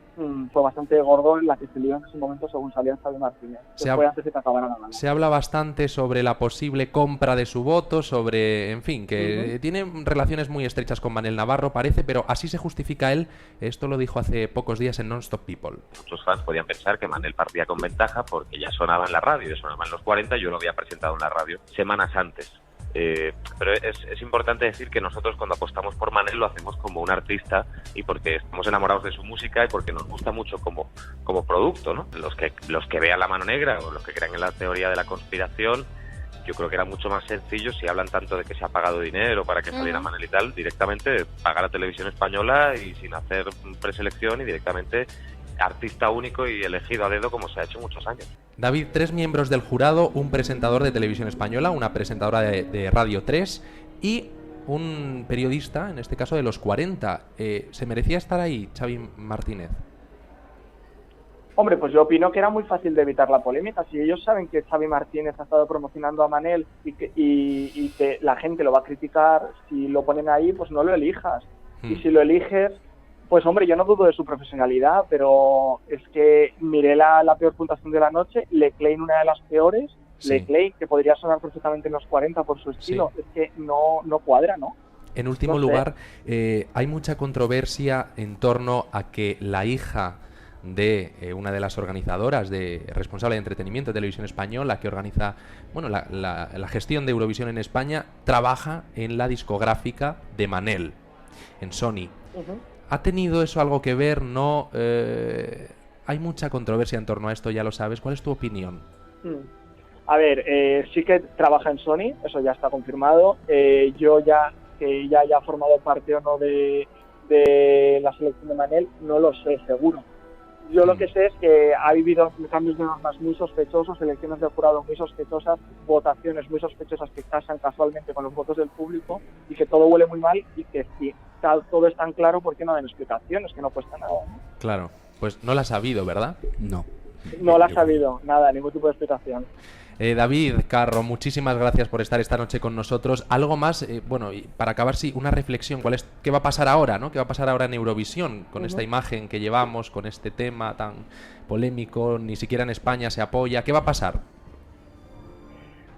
fue bastante gordo en la que se lió en ese momento según salía Xavi Martínez. Fue antes de que acabara la gala. Se habla bastante sobre la posible compra de su voto, sobre, en fin, que tiene relaciones muy estrechas con Manel Navarro, parece, pero así se justifica él. Esto lo dijo hace pocos días en Non-Stop People. Muchos fans podían pensar que Manel partía con ventaja porque ya sonaba en la radio, ya sonaba en los 40, yo lo había presentado en la radio semanas antes. Pero es importante decir que nosotros cuando apostamos por Manel lo hacemos como un artista y porque estamos enamorados de su música y porque nos gusta mucho como producto, ¿no? Los que vean La Mano Negra o los que crean en la teoría de la conspiración, yo creo que era mucho más sencillo, si hablan tanto de que se ha pagado dinero para que saliera Manel y tal, directamente pagar a Televisión Española y sin hacer preselección y directamente artista único y elegido a dedo como se ha hecho muchos años. David, 3 miembros del jurado, un presentador de Televisión Española, una presentadora de Radio 3 y un periodista, en este caso de los 40. ¿Se merecía estar ahí, Xavi Martínez? Hombre, pues yo opino que era muy fácil de evitar la polémica. Si ellos saben que Xavi Martínez ha estado promocionando a Manel y que la gente lo va a criticar, si lo ponen ahí, pues no lo elijas. Y si lo eliges, pues hombre, yo no dudo de su profesionalidad, pero es que miré la peor puntuación de la noche, Leclerc una de las peores, Leclerc, que podría sonar perfectamente en los 40 por su estilo, es que no cuadra, ¿no? En último lugar, hay mucha controversia en torno a que la hija de una de las organizadoras, responsable de entretenimiento de Televisión Española, que organiza la gestión de Eurovisión en España, trabaja en la discográfica de Manel, en Sony. ¿Ha tenido eso algo que ver? ¿No? Hay mucha controversia en torno a esto, ya lo sabes. ¿Cuál es tu opinión? A ver, sí que trabaja en Sony, eso ya está confirmado. Yo que ya haya formado parte o no de la selección de Manel, no lo sé, seguro. Yo lo que sé es que ha vivido cambios de normas muy sospechosos, elecciones de jurado muy sospechosas, votaciones muy sospechosas que casan casualmente con los votos del público y que todo huele muy mal y que si todo es tan claro, ¿por qué no dan explicaciones? Que no cuesta nada, ¿no? Claro, pues no la has sabido, ¿verdad? No. No la has sabido, nada, ningún tipo de explicación. David Carro, muchísimas gracias por estar esta noche con nosotros. Algo más, y para acabar, sí, una reflexión. ¿Qué va a pasar ahora, no? ¿Qué va a pasar ahora en Eurovisión con esta imagen que llevamos, con este tema tan polémico? Ni siquiera en España se apoya. ¿Qué va a pasar?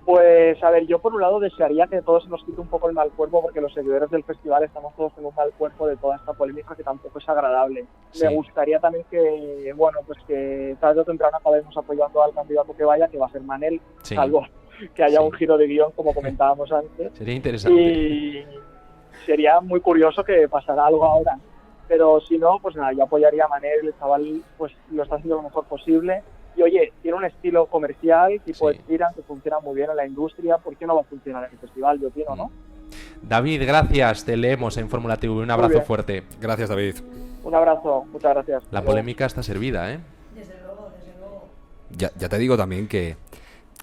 Pues, a ver, yo por un lado desearía que todos se nos quite un poco el mal cuerpo, porque los seguidores del festival estamos todos en un mal cuerpo de toda esta polémica que tampoco es agradable. Sí. Me gustaría también que, que tarde o temprano acabemos apoyando al candidato que vaya, que va a ser Manel, salvo que haya un giro de guión, como comentábamos antes. Sería interesante. Y sería muy curioso que pasara algo ahora. Pero si no, pues nada, yo apoyaría a Manel, el chaval pues lo está haciendo lo mejor posible. Y oye, tiene un estilo comercial, tipo Estiran, que funciona muy bien en la industria. ¿Por qué no va a funcionar en el festival? Yo opino, ¿no? David, gracias. Te leemos en Fórmula TV. Un abrazo fuerte. Gracias, David. Un abrazo. Muchas gracias. La polémica está servida, ¿eh? Desde luego, desde luego. Ya te digo también que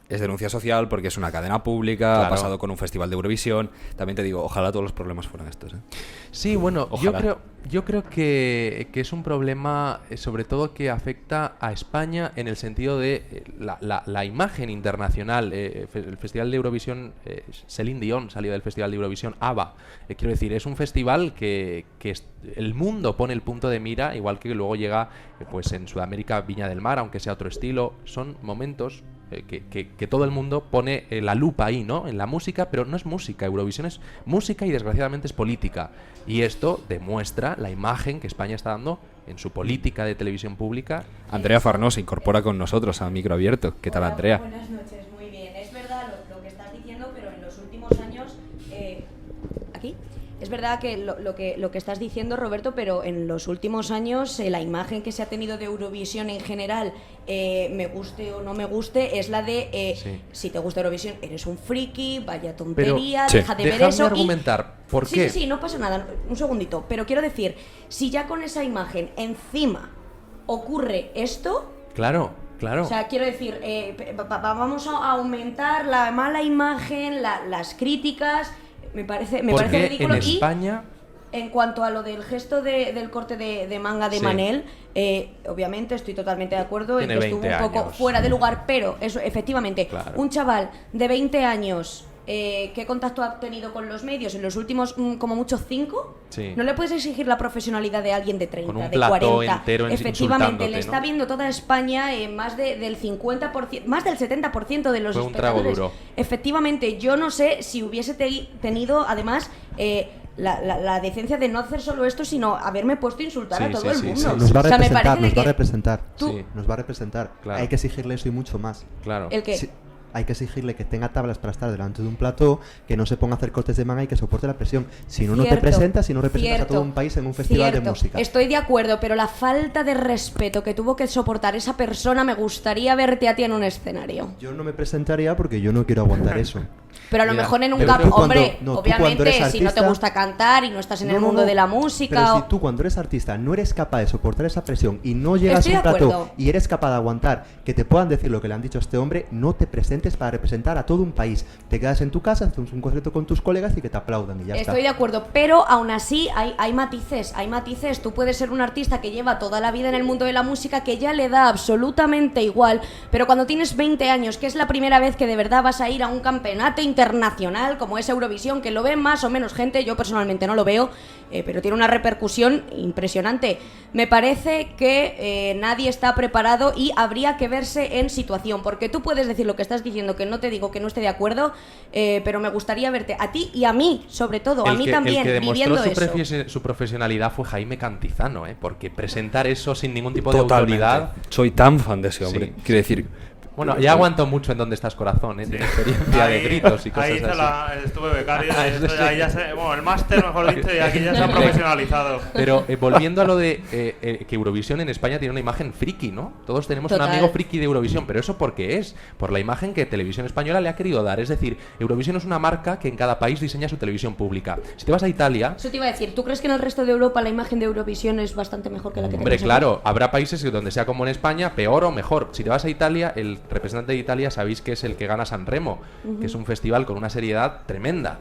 es denuncia social porque es una cadena pública, claro. Ha pasado con un festival de Eurovisión. También te digo, ojalá todos los problemas fueran estos, ¿eh? Sí, bueno, yo creo que es un problema sobre todo que afecta a España en el sentido de la imagen internacional. El Festival de Eurovisión, Celine Dion salió del Festival de Eurovisión, ABBA. Quiero decir, es un festival que el mundo pone el punto de mira, igual que luego llega pues en Sudamérica Viña del Mar, aunque sea otro estilo. Son momentos que todo el mundo pone la lupa ahí, ¿no? En la música, pero no es música. Eurovisión es música y desgraciadamente es política. Y esto demuestra la imagen que España está dando en su política de televisión pública. Andrea Farnó se incorpora con nosotros a Micro Abierto. ¿Qué tal, Andrea? Buenas noches, muy bien. Es verdad lo que estás diciendo, pero en los últimos años... ¿Aquí? Es verdad que lo que estás diciendo, Roberto, pero en los últimos años la imagen que se ha tenido de Eurovisión en general, me guste o no me guste, es la de si te gusta Eurovisión eres un friki, vaya tontería, deja de ver eso. Argumentar, ¿por qué? Sí, no pasa nada, un segundito, pero quiero decir, si ya con esa imagen encima ocurre esto... Claro. O sea, quiero decir, vamos a aumentar la mala imagen, las críticas... Me parece ridículo. En España... Y en cuanto a lo del gesto del corte de manga de Manel, obviamente estoy totalmente de acuerdo en que estuvo un poco fuera de lugar, pero eso, efectivamente, un chaval de 20 años, ¿qué contacto ha tenido con los medios? En los últimos, como mucho, 5, no le puedes exigir la profesionalidad de alguien de 30, con un de 40. Entero efectivamente, le ¿no? está viendo toda España, más del 50%, más del 70% de los espectadores. Fue un trago duro. Efectivamente, yo no sé si hubiese tenido, además... La decencia de no hacer solo esto, sino haberme puesto a insultar a todo el mundo. Sí. Nos va a representar. Nos va a representar. ¿Tú? Nos va a representar. Claro. Hay que exigirle eso y mucho más. Claro. ¿El qué? hay que exigirle que tenga tablas para estar delante de un plató, que no se ponga a hacer cortes de manga y que soporte la presión. Si no, no te presentas y no representas a todo un país en un festival de música. Estoy de acuerdo, pero la falta de respeto que tuvo que soportar esa persona, me gustaría verte a ti en un escenario. Yo no me presentaría porque yo no quiero aguantar eso. Pero a lo mejor en un campo, hombre, obviamente, si no te gusta cantar y no estás en el mundo de la música... Pero si tú cuando eres artista no eres capaz de soportar esa presión y no llegas a un plató y eres capaz de aguantar que te puedan decir lo que le han dicho a este hombre, no te presentes para representar a todo un país. Te quedas en tu casa, haces un concierto con tus colegas y que te aplaudan y ya está. Estoy de acuerdo, pero aún así hay matices, hay matices. Tú puedes ser un artista que lleva toda la vida en el mundo de la música, que ya le da absolutamente igual, pero cuando tienes 20 años, que es la primera vez que de verdad vas a ir a un campeonato internacional como es Eurovisión, que lo ven más o menos gente, yo personalmente no lo veo, pero tiene una repercusión impresionante. Me parece que nadie está preparado y habría que verse en situación, porque tú puedes decir lo que estás diciendo, que no te digo que no esté de acuerdo, pero me gustaría verte a ti y a mí, sobre todo, a mí también, viviendo eso. Su profesionalidad fue Jaime Cantizano, porque presentar eso sin ningún tipo de autoridad... Soy tan fan de ese hombre, quiero decir... Bueno, ya aguanto mucho en Dónde estás, corazón, tiene experiencia de gritos y cosas ahí estuve becario, ahí ya bueno, el máster, mejor dicho, y aquí ya se ha profesionalizado. Pero volviendo a lo de que Eurovisión en España tiene una imagen friki, ¿no? Todos tenemos un amigo friki de Eurovisión, pero ¿eso por qué es? Por la imagen que Televisión Española le ha querido dar. Es decir, Eurovisión es una marca que en cada país diseña su televisión pública. Si te vas a Italia... Eso te iba a decir, ¿tú crees que en el resto de Europa la imagen de Eurovisión es bastante mejor que la que tenemos? Hombre, claro, habrá países donde sea como en España, peor o mejor. Si te vas a Italia, el representante de Italia sabéis que es el que gana San Remo, que es un festival con una seriedad tremenda.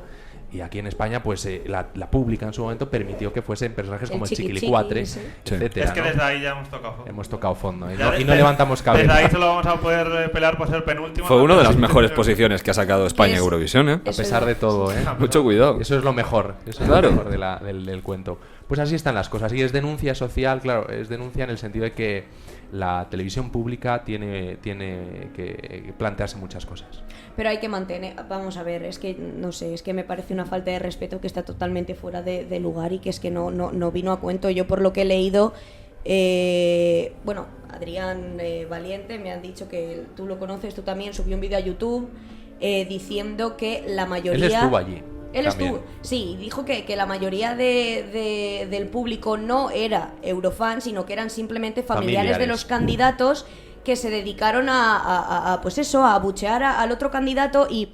Y aquí en España, pues la pública en su momento permitió que fuesen personajes como el Chiquilicuatre, etcétera. Es que desde ahí ya hemos tocado fondo. Hemos tocado fondo, y no levantamos cabeza. Desde ahí solo vamos a poder pelear por ser penúltimo. Fue una de las mejores posiciones que ha sacado España en Eurovisión, A pesar de todo, Mucho cuidado. Eso es lo mejor, eso es lo mejor del cuento. Pues así están las cosas. Y es denuncia social, claro, es denuncia en el sentido de que la televisión pública tiene que plantearse muchas cosas. Pero hay que mantener, vamos a ver, es que no sé, es que me parece una falta de respeto que está totalmente fuera de lugar y que es que no vino a cuento. Yo por lo que he leído, bueno, Adrián Valiente, me han dicho que tú lo conoces, tú también, subió un vídeo a YouTube diciendo que la mayoría... Él estuvo allí. Él estuvo, sí, dijo que la mayoría del público no era eurofan, sino que eran simplemente familiares de los candidatos que se dedicaron pues eso, a abuchear al otro candidato y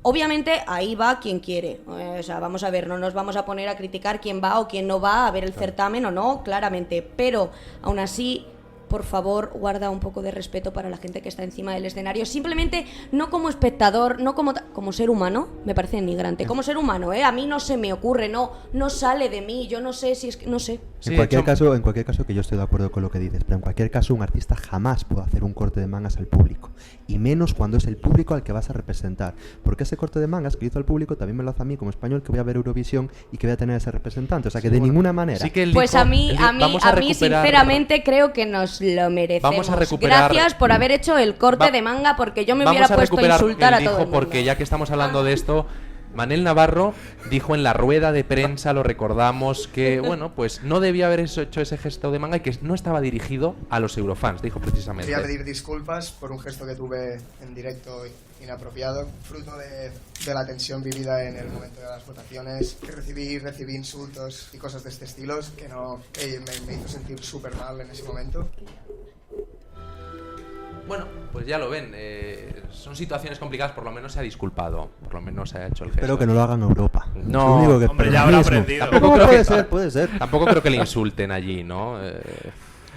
obviamente ahí va quien quiere. O sea, vamos a ver, no nos vamos a poner a criticar quién va o quién no va a ver el certamen o no, claramente, pero aún así... Por favor, guarda un poco de respeto para la gente que está encima del escenario. Simplemente, no como espectador, no como ser humano, me parece denigrante. Como ser humano, a mí no se me ocurre, no sale de mí, yo no sé si es que... No sé. En cualquier caso que yo estoy de acuerdo con lo que dices, pero en cualquier caso un artista jamás puede hacer un corte de mangas al público. Y menos cuando es el público al que vas a representar. Porque ese corte de mangas que hizo al público también me lo hace a mí como español que voy a ver Eurovisión y que voy a tener ese representante. O sea que de ninguna manera. Sí que pues a mí sinceramente creo que nos lo merecemos. Vamos a recuperar... Gracias por haber hecho el corte de manga, porque yo me hubiera puesto a insultar a todo el mundo. Porque ya que estamos hablando de esto, Manel Navarro dijo en la rueda de prensa, lo recordamos, que bueno, pues no debía haber hecho ese gesto de manga y que no estaba dirigido a los eurofans, dijo precisamente. Quería pedir disculpas por un gesto que tuve en directo inapropiado, fruto de la tensión vivida en el momento de las votaciones, que recibí insultos y cosas de este estilo que me hizo sentir súper mal en ese momento. Bueno, pues ya lo ven, son situaciones complicadas, por lo menos se ha disculpado, por lo menos se ha hecho el gesto. Espero que no lo hagan en Europa. No, lo único que hombre, ya habrá aprendido. Puede ser. Tampoco creo que le insulten allí, ¿no?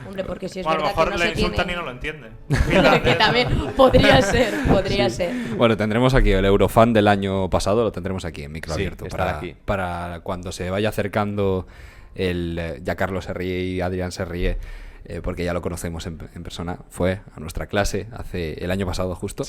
Hombre, porque si es bueno, verdad a lo mejor que no le se insultan tiene... y no lo entiende. Que también podría ser. Bueno, tendremos aquí el Eurofan del año pasado, lo tendremos aquí en micro abierto para cuando se vaya acercando ya Carlos se ríe y Adrián se ríe. Porque ya lo conocemos en persona, fue a nuestra clase el año pasado justo,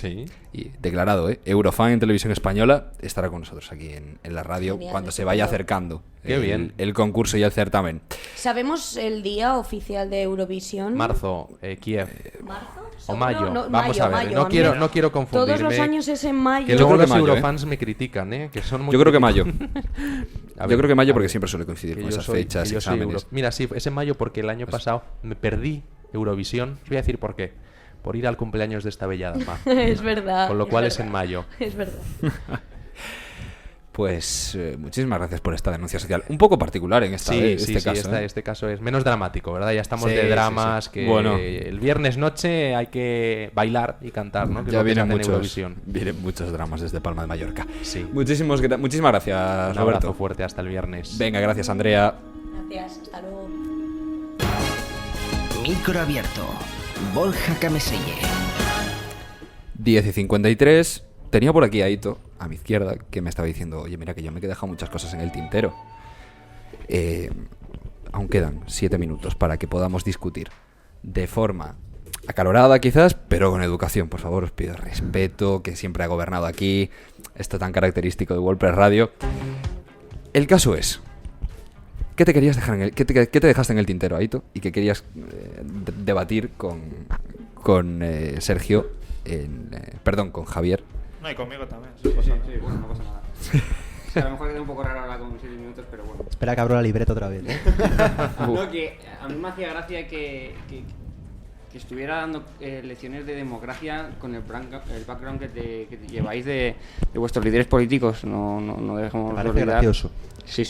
y declarado, Eurofan en Televisión Española, estará con nosotros aquí en la radio. Genial, cuando se vaya acercando el concurso y el certamen. ¿Sabemos el día oficial de Eurovisión? Marzo, Kiev. ¿Marzo? O mayo, no, vamos a ver, mayo, no quiero confundirme. Todos los años es en mayo. Que luego los eurofans me critican, que son muy... Yo creo que mayo. Yo creo que mayo porque siempre suele coincidir con esas fechas, exámenes. Mira, sí, es en mayo porque el año pasado me perdí Eurovisión. Os voy a decir por qué. por ir al cumpleaños de esta bella dama. Es verdad. Con lo cual es en mayo. Es verdad. Pues muchísimas gracias por esta denuncia social. Un poco particular en este caso. Este caso es menos dramático, ¿verdad? Ya estamos Sí, de dramas, sí. que Bueno. el viernes noche hay que bailar y cantar, ¿no? Que Ya es lo que se vienen hace en Eurovisión. muchos dramas desde Palma de Mallorca. Sí. Muchísimas gracias, Un Roberto. abrazo fuerte, hasta el viernes. Venga, gracias, Andrea. Gracias, hasta luego. Micro abierto. Borja Cameselle. 10:53. Tenía por aquí a Ito, a mi izquierda, que me estaba diciendo, oye, mira que yo me he dejado muchas cosas en el tintero. Aún quedan 7 minutos para que podamos discutir de forma acalorada quizás, pero con educación. Por favor, os pido respeto, que siempre ha gobernado aquí, esto tan característico de WordPress Radio. El caso es, ¿qué te querías dejar qué te dejaste en el tintero, Aito? Y que querías debatir con Sergio, perdón, con Javier. No, y conmigo también. Sí, bueno, no pasa nada. A lo mejor queda un poco raro hablar con 7 minutos, pero bueno. Espera que abro la libreta otra vez, ¿eh? No, que a mí me hacía gracia que estuviera dando lecciones de democracia con el background que lleváis de vuestros líderes políticos. No dejemos Me parece olvidar. gracioso. Sí,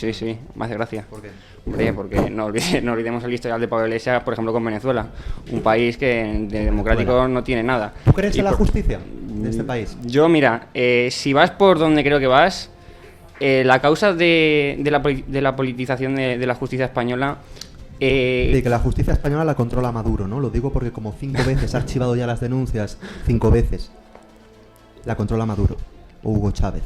me hace gracia. ¿Por qué? Hombre, porque no olvidemos el historial de Pablo Iglesias, por ejemplo, con Venezuela. Un país que de democrático no tiene nada. ¿Tú crees en la justicia de este país? Yo, mira, si vas por donde creo que vas, la causa de la politización de la justicia española... De que la justicia española la controla Maduro, ¿no? Lo digo porque como 5 veces ha archivado ya las denuncias, 5 veces, la controla Maduro o Hugo Chávez.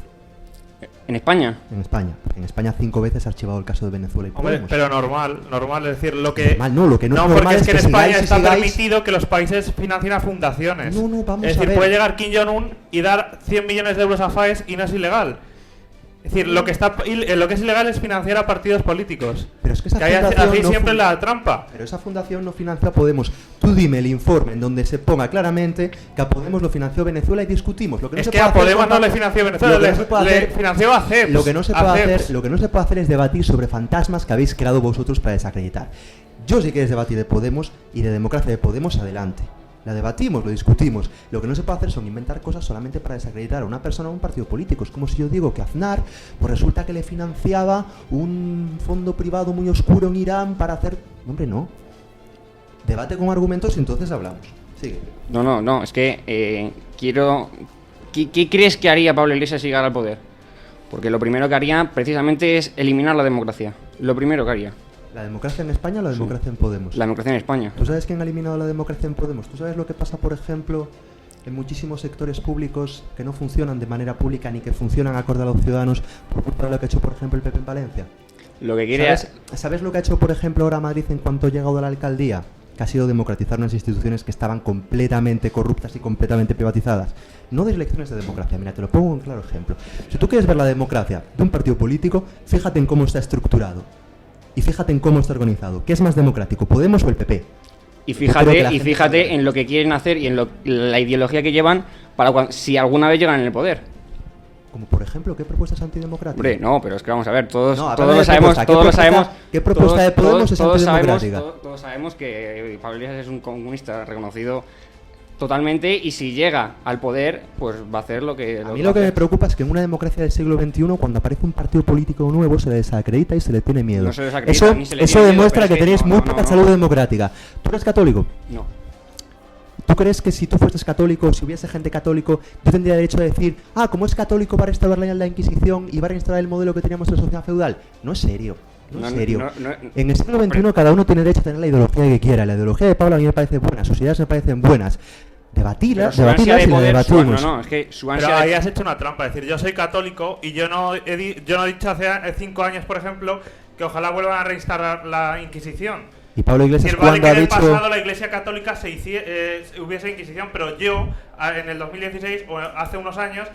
¿En España? En España. En España 5 veces ha archivado el caso de Venezuela y Hombre, Podemos. pero normal, es decir, lo que... Normal, no, lo que no es normal porque es que en es que España sigáis y está sigáis. permitido que los países financien a fundaciones. No, vamos es a decir, ver. puede llegar Kim Jong-un y dar 100 millones de euros a FAES y no es ilegal. Es decir, lo que es ilegal es financiar a partidos políticos. Pero es que esa hay fundación así no siempre la trampa. Pero esa fundación no financia a Podemos. Tú dime el informe en donde se ponga claramente que a Podemos lo financió Venezuela y discutimos. Lo que no Es se que puede a hacer Podemos son no le datos- financió Venezuela, lo que no se puede le hacer- financió a CEPS. Lo que no se puede a hacer, CEPS. lo que no se puede hacer es debatir sobre fantasmas que habéis creado vosotros para desacreditar. Yo si quieres debatir de Podemos y de democracia de Podemos, adelante. La debatimos, lo discutimos. Lo que no se puede hacer son inventar cosas solamente para desacreditar a una persona o a un partido político. Es como si yo digo que Aznar, pues resulta que le financiaba un fondo privado muy oscuro en Irán para hacer... Hombre, no. Debate con argumentos y entonces hablamos. Sigue. No, es que quiero... ¿Qué crees que haría Pablo Iglesias si llegara al poder? Porque lo primero que haría precisamente es eliminar la democracia. Lo primero que haría. ¿La democracia en España o la democracia en Podemos? La democracia en España. ¿Tú sabes quién ha eliminado la democracia en Podemos? ¿Tú sabes lo que pasa, por ejemplo, en muchísimos sectores públicos que no funcionan de manera pública ni que funcionan acorde a los ciudadanos por culpa de lo que ha hecho, por ejemplo, el PP en Valencia? Lo que quiere ¿Sabes lo que ha hecho, por ejemplo, ahora Madrid en cuanto ha llegado a la alcaldía? Que ha sido democratizar unas instituciones que estaban completamente corruptas y completamente privatizadas. No de lecciones de democracia, mira, te lo pongo en claro ejemplo. Si tú quieres ver la democracia de un partido político, fíjate en cómo está estructurado. Y fíjate en cómo está organizado. ¿Qué es más democrático, Podemos o el PP? Y fíjate en lo que quieren hacer y en la ideología que llevan para si alguna vez llegan en el poder. Como por ejemplo, ¿qué propuestas antidemocráticas? Hombre, no, pero es que vamos a ver, todos No, lo sabemos, ¿Qué propuesta de Podemos es antidemocrática? Todos sabemos que Pablo Iglesias es un comunista reconocido totalmente y si llega al poder, pues va a hacer lo que... A mí lo que me preocupa es que en una democracia del siglo XXI, cuando aparece un partido político nuevo, se le desacredita y se le tiene miedo. No se desacredita, ni se le eso tiene miedo, demuestra pero que es que tenéis muy poca salud democrática. ¿Tú eres católico? No. ¿Tú crees que si tú fueses católico, si hubiese gente católico, yo tendría derecho a decir, como es católico va a restaurar la Inquisición y va a restaurar el modelo que teníamos en la sociedad feudal? No es serio. No es serio. En el siglo XXI cada uno tiene derecho a tener la ideología que quiera. La ideología de Pablo a mí me parece buena, sus ideas me parecen buenas. Debatirlas y la debatimos. No, es que su Pero ansia ahí has hecho una trampa, es decir, yo soy católico y yo no he dicho hace 5 años, por ejemplo, que ojalá vuelvan a reinstaurar la Inquisición. Y Pablo Iglesias vale cuando que ha en el dicho... pasado la Iglesia Católica hubiese Inquisición, pero yo en el 2016 o hace unos años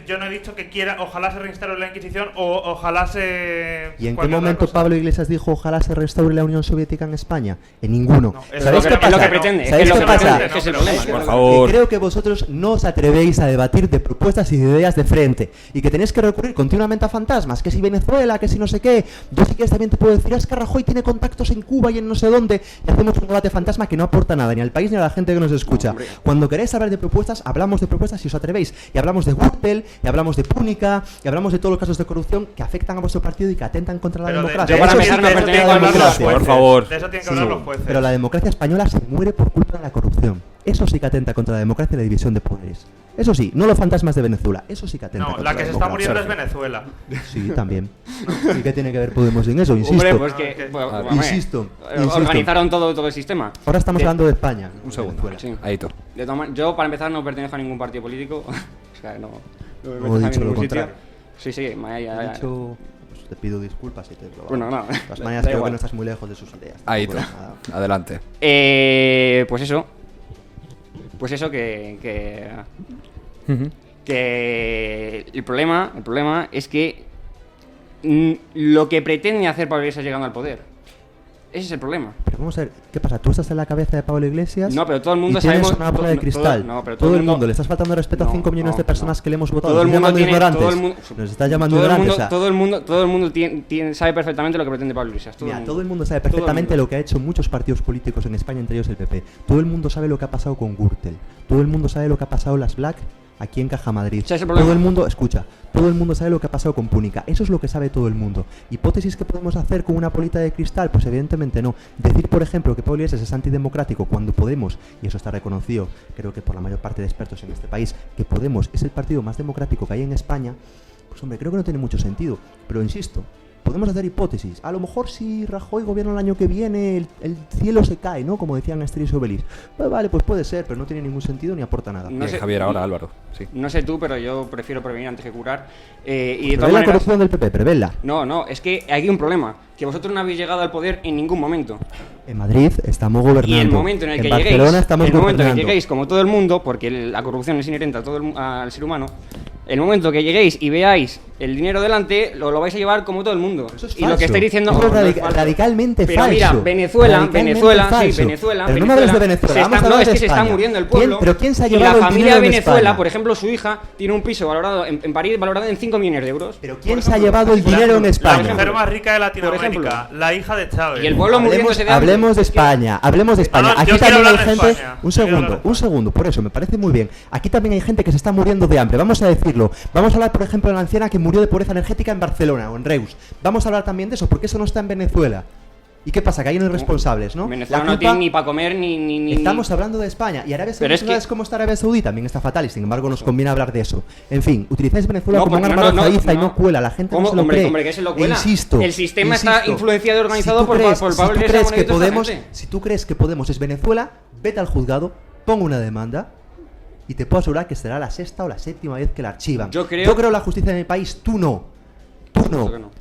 Yo no he dicho que ojalá se reinstaure la Inquisición o ojalá se... ¿Y en qué momento Pablo Iglesias dijo ojalá se restaure la Unión Soviética en España? En ninguno. ¿Sabéis qué pasa? Es lo que pretende. ¿Sabéis qué pasa? Es el problema. Por favor. Creo que vosotros no os atrevéis a debatir de propuestas y de ideas de frente y que tenéis que recurrir continuamente a fantasmas, que si Venezuela, que si no sé qué. Yo si quieres también te puedo decir, es que Rajoy tiene contactos en Cuba y en no sé dónde, y hacemos un debate fantasma que no aporta nada ni al país ni a la gente que nos escucha. Cuando queréis hablar de propuestas, hablamos de propuestas si os atrevéis, y hablamos de Gürtel, y hablamos de Púnica, y hablamos de todos los casos de corrupción que afectan a vuestro partido y que atentan contra la democracia. Por favor. De eso tienen que hablar los jueces. Pero la democracia española se muere por culpa de la corrupción. Eso sí que atenta contra la democracia y la división de poderes. Eso sí, no los fantasmas de Venezuela. Eso sí que atenta contra la democracia. No, la que se está muriendo es Venezuela. Sí, también. ¿Y qué tiene que ver Podemos en eso? Insisto. Hombre, pues que... Insisto. Organizaron todo el sistema. Ahora estamos hablando de España. Un segundo. Sí. Ahí tú. Yo, para empezar, no pertenezco a ningún partido político. O sea, no he dicho lo contrario. Sí, he dicho... Pues te pido disculpas si te he probado. Bueno, no. De todas maneras, creo que no estás muy lejos de sus ideas. Ahí tú. Adelante. Pues eso que el problema es que lo que pretende hacer Pablo Iglesias llegando al poder. Ese es el problema. Pero vamos a ver, ¿qué pasa? ¿Tú estás en la cabeza de Pablo Iglesias? No, pero todo el mundo y tienes sabemos... una bola de cristal. Todo el mundo. Le estás faltando respeto a 5 millones de personas que le hemos votado. Todo el mundo tiene... Nos está llamando ignorantes. Todo el mundo sabe perfectamente lo que pretende Pablo Iglesias. Todo el mundo sabe perfectamente lo que ha hecho muchos partidos políticos en España, entre ellos el PP. Todo el mundo sabe lo que ha pasado con Gürtel. Todo el mundo sabe lo que ha pasado en las Black aquí en Caja Madrid. Todo el mundo, escucha, todo el mundo sabe lo que ha pasado con Púnica. Eso es lo que sabe todo el mundo. ¿Hipótesis que podemos hacer con una bolita de cristal? Pues evidentemente no. Decir, por ejemplo, que Pablo Iglesias es antidemocrático cuando Podemos, y eso está reconocido, creo que por la mayor parte de expertos en este país, que Podemos es el partido más democrático que hay en España, pues hombre, creo que no tiene mucho sentido. Pero insisto, podemos hacer hipótesis. A lo mejor si Rajoy gobierna el año que viene, el cielo se cae, ¿no? Como decían Asterix y Obelix. Pues vale, pues puede ser, pero no tiene ningún sentido ni aporta nada. No sé, Javier, ahora Álvaro. Sí. No sé tú, pero yo prefiero prevenir antes que curar. Y de prevé todas la maneras, corrupción del PP, prevela. No, es que hay un problema. Que vosotros no habéis llegado al poder en ningún momento. En Madrid estamos gobernando. Y el momento en el que Barcelona estamos gobernando. lleguéis, como todo el mundo, porque la corrupción es inherente al ser humano, el momento que lleguéis y veáis el dinero delante, lo vais a llevar como todo el mundo. Eso es y lo que estáis diciendo es radicalmente pero falso. Mira, Venezuela, Pero no me hables de Venezuela, vamos a hablar de es que se está España. muriendo el pueblo. ¿Pero quién se ha y llevado la el familia dinero de en Venezuela, España? por ejemplo, su hija tiene un piso valorado en París valorado en 5 millones de euros. ¿Pero quién se ha llevado el dinero en España? La mujer más rica de Latinoamérica, la hija de Chávez. Y el pueblo muriéndose de hambre. Hablemos de España. No, Aquí yo quiero también hay hablar de gente... España. Un segundo, por eso, me parece muy bien. Aquí también hay gente que se está muriendo de hambre, vamos a decirlo. Vamos a hablar, por ejemplo, de la anciana que murió de pobreza energética en Barcelona o en Reus. Vamos a hablar también de eso, porque eso no está en Venezuela. ¿Y qué pasa? Que hay unos responsables, ¿no? Venezuela no tiene ni para comer ni... Estamos hablando de España. Y Arabia Saudí, ¿sabes cómo está Arabia Saudí? También está fatal y sin embargo nos conviene hablar de eso. En fin, utilizáis Venezuela como un arma arrojadiza y no cuela. La gente no se lo cree. Hombre, que se lo cuela. Insisto. El sistema está influenciado y organizado por Pablo Iglesias. Si tú crees que Podemos es Venezuela, vete al juzgado, ponga una demanda y te puedo asegurar que será la 6ª o la 7ª vez que la archivan. Yo creo en la justicia de mi país, tú no.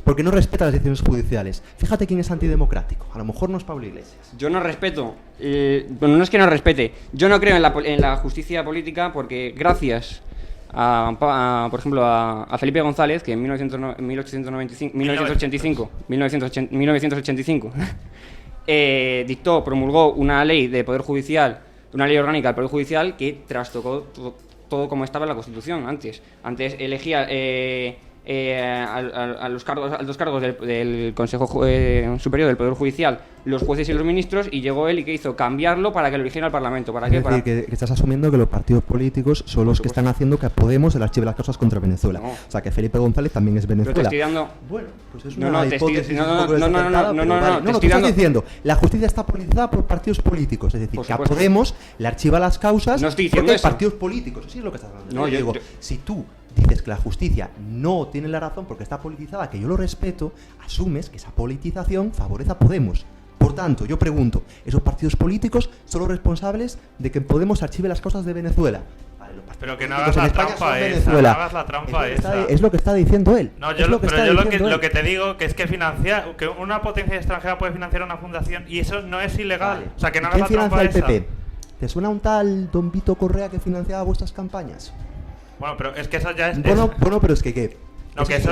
Porque no respeta las decisiones judiciales. Fíjate quién es antidemocrático. A lo mejor no es Pablo Iglesias. Yo no respeto. Bueno, no es que no respete. Yo no creo en la justicia política porque gracias por ejemplo, a Felipe González, que en 1985 promulgó una ley de Poder Judicial, una ley orgánica del Poder Judicial que trastocó todo como estaba en la Constitución antes. Antes elegía... a los altos cargos del Consejo Superior del Poder Judicial, los jueces y los ministros, y llegó él y que hizo cambiarlo para que lo eligiera el Parlamento. ¿Para qué? Es decir, que estás asumiendo que los partidos políticos son los que están haciendo que Podemos el archive las causas contra Venezuela. O sea, que Felipe González también es Venezuela. Pero te estoy dando... Bueno, pues es una hipótesis un poco desacertada, pero vale. No, te estás diciendo, la justicia está politizada por partidos políticos, es decir, que a Podemos le archiva las causas porque hay partidos políticos. Así es lo que estás hablando. No, yo digo, si tú dices que la justicia no tiene la razón porque está politizada, que yo lo respeto, asumes que esa politización favorece a Podemos. Por tanto, yo pregunto, ¿esos partidos políticos son los responsables de que Podemos archive las causas de Venezuela? Vale, pero que no hagas la trampa esa, no hagas la trampa esa. Es lo que está diciendo él. No, yo lo que te digo que es que que una potencia extranjera puede financiar una fundación y eso no es ilegal. Vale. O sea, que no hagas la trampa esa. ¿Quién financia el PP? ¿Te suena un tal Don Vito Correa que financiaba vuestras campañas? Bueno, pero es que eso ya es... Bueno, pero es que ¿qué? No, que eso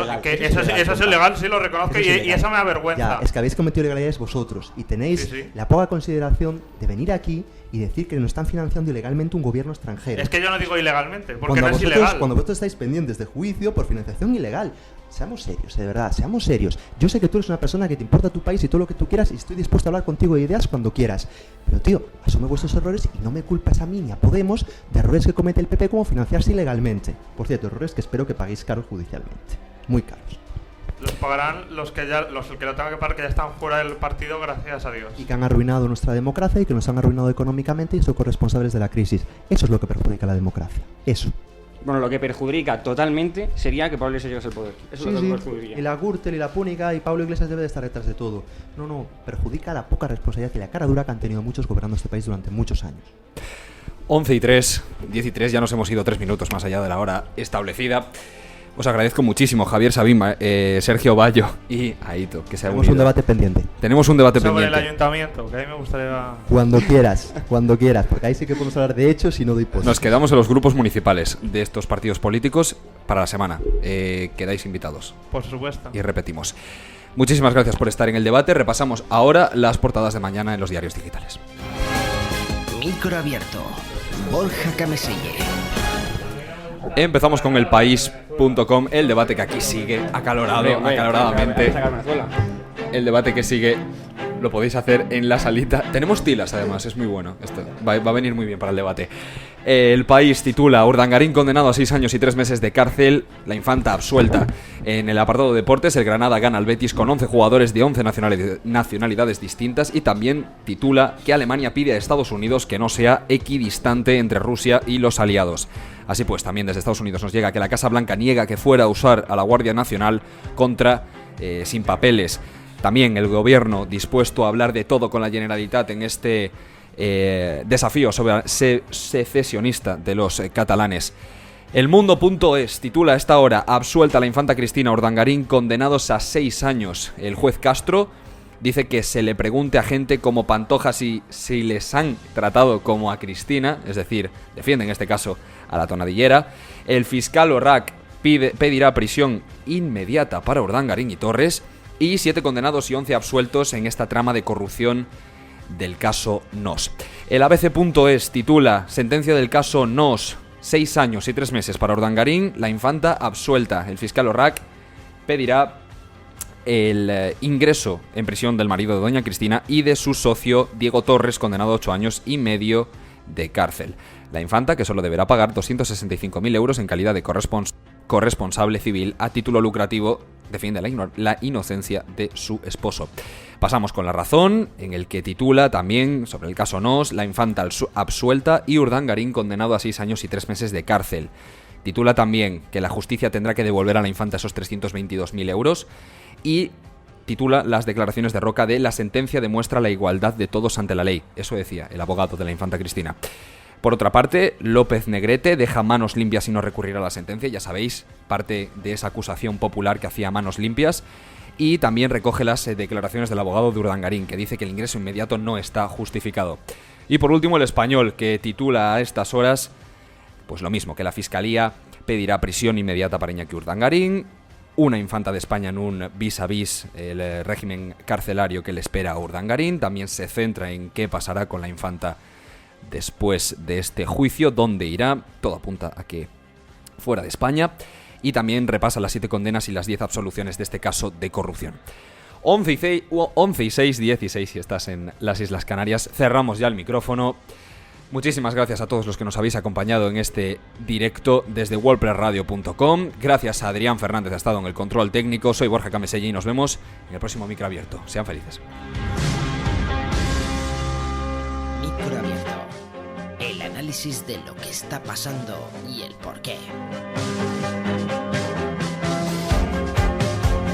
es ilegal, sí lo reconozco, y eso me avergüenza. Ya, es que habéis cometido ilegalidades vosotros y tenéis la poca consideración de venir aquí y decir que nos están financiando ilegalmente un gobierno extranjero. Es que yo no digo ilegalmente, porque no es ilegal. Cuando vosotros estáis pendientes de juicio por financiación ilegal. Seamos serios, de verdad, seamos serios. Yo sé que tú eres una persona que te importa tu país y todo lo que tú quieras y estoy dispuesto a hablar contigo de ideas cuando quieras. Pero tío, asume vuestros errores y no me culpas a mí ni a Podemos de errores que comete el PP como financiarse ilegalmente. Por cierto, errores que espero que paguéis caros judicialmente. Muy caros. Los pagarán los que lo tengan que pagar, que ya están fuera del partido, gracias a Dios. Y que han arruinado nuestra democracia y que nos han arruinado económicamente y son corresponsables de la crisis. Eso es lo que perjudica a la democracia. Eso. Bueno, lo que perjudica totalmente sería que Pablo Iglesias llegase al poder. Eso es lo que perjudicaría. Y la Gürtel y la Púnica y Pablo Iglesias debe de estar detrás de todo. No, perjudica la poca responsabilidad y la cara dura que han tenido muchos gobernando este país durante muchos años. 11:03, 10:03, ya nos hemos ido 3 minutos más allá de la hora establecida. Os agradezco muchísimo, Javier Sabima, Sergio Bayo y Aito, que se han unido. Tenemos un debate pendiente. Tenemos un debate pendiente. Sobre el ayuntamiento, que a mí me gustaría... Cuando quieras, porque ahí sí que podemos hablar de hechos y no de hipótesis. Nos quedamos en los grupos municipales de estos partidos políticos para la semana. Quedáis invitados. Por supuesto. Y repetimos. Muchísimas gracias por estar en el debate. Repasamos ahora las portadas de mañana en los diarios digitales. Micro abierto. Borja Cameselle. Empezamos con elpaís.com, el debate que aquí sigue acaloradamente. El debate que sigue lo podéis hacer en la salita. Tenemos tilas además, es muy bueno. Esto va a venir muy bien para el debate. El País titula: Urdangarín condenado a 6 años y 3 meses de cárcel, la infanta absuelta. En el apartado de deportes, el Granada gana al Betis con 11 jugadores de 11 nacionalidades distintas. Y también titula que Alemania pide a Estados Unidos que no sea equidistante entre Rusia y los aliados. Así pues, también desde Estados Unidos nos llega que la Casa Blanca niega que fuera a usar a la Guardia Nacional contra sin papeles. También el gobierno dispuesto a hablar de todo con la Generalitat en este desafío secesionista de los catalanes. El Mundo.es titula a esta hora: absuelta la infanta Cristina, Urdangarín condenados a 6 años. El juez Castro dice que se le pregunte a gente como Pantoja si les han tratado como a Cristina, es decir, defiende en este caso a la tonadillera. El fiscal Orrac pedirá prisión inmediata para Urdangarín y Torres. Y 7 condenados y 11 absueltos en esta trama de corrupción del caso Nos. El ABC.es titula: sentencia del caso Nos, 6 años y 3 meses para Urdangarín, la infanta absuelta. El fiscal Orrac pedirá el ingreso en prisión del marido de doña Cristina y de su socio Diego Torres, condenado a 8 años y medio de cárcel. La infanta, que solo deberá pagar 265.000 euros en calidad de corresponsable civil a título lucrativo, defiende la inocencia de su esposo. Pasamos con La Razón, en el que titula también sobre el caso Nos, la infanta absuelta y Urdangarín condenado a 6 años y 3 meses de cárcel. Titula también que la justicia tendrá que devolver a la infanta esos 322.000 euros y titula las declaraciones de Roca de: la sentencia demuestra la igualdad de todos ante la ley. Eso decía el abogado de la infanta Cristina. Por otra parte, López Negrete deja manos limpias y no recurrirá a la sentencia, ya sabéis, parte de esa acusación popular que hacía manos limpias, y también recoge las declaraciones del abogado de Urdangarín, que dice que el ingreso inmediato no está justificado. Y por último, El Español, que titula a estas horas, pues lo mismo, que la Fiscalía pedirá prisión inmediata para Iñaki Urdangarín, una infanta de España en un vis a vis el régimen carcelario que le espera a Urdangarín. También se centra en qué pasará con la infanta después de este juicio, dónde irá. Todo apunta a que fuera de España. Y también repasa las 7 condenas y las 10 absoluciones de este caso de corrupción. 11 y 6, 16 si estás en las Islas Canarias. Cerramos ya el micrófono. Muchísimas gracias a todos los que nos habéis acompañado en este directo desde wordpressradio.com. Gracias a Adrián Fernández, ha estado en el control técnico. Soy Borja Cameselle y nos vemos en el próximo Micro Abierto. Sean felices. Micro Abierto. El análisis de lo que está pasando y el porqué.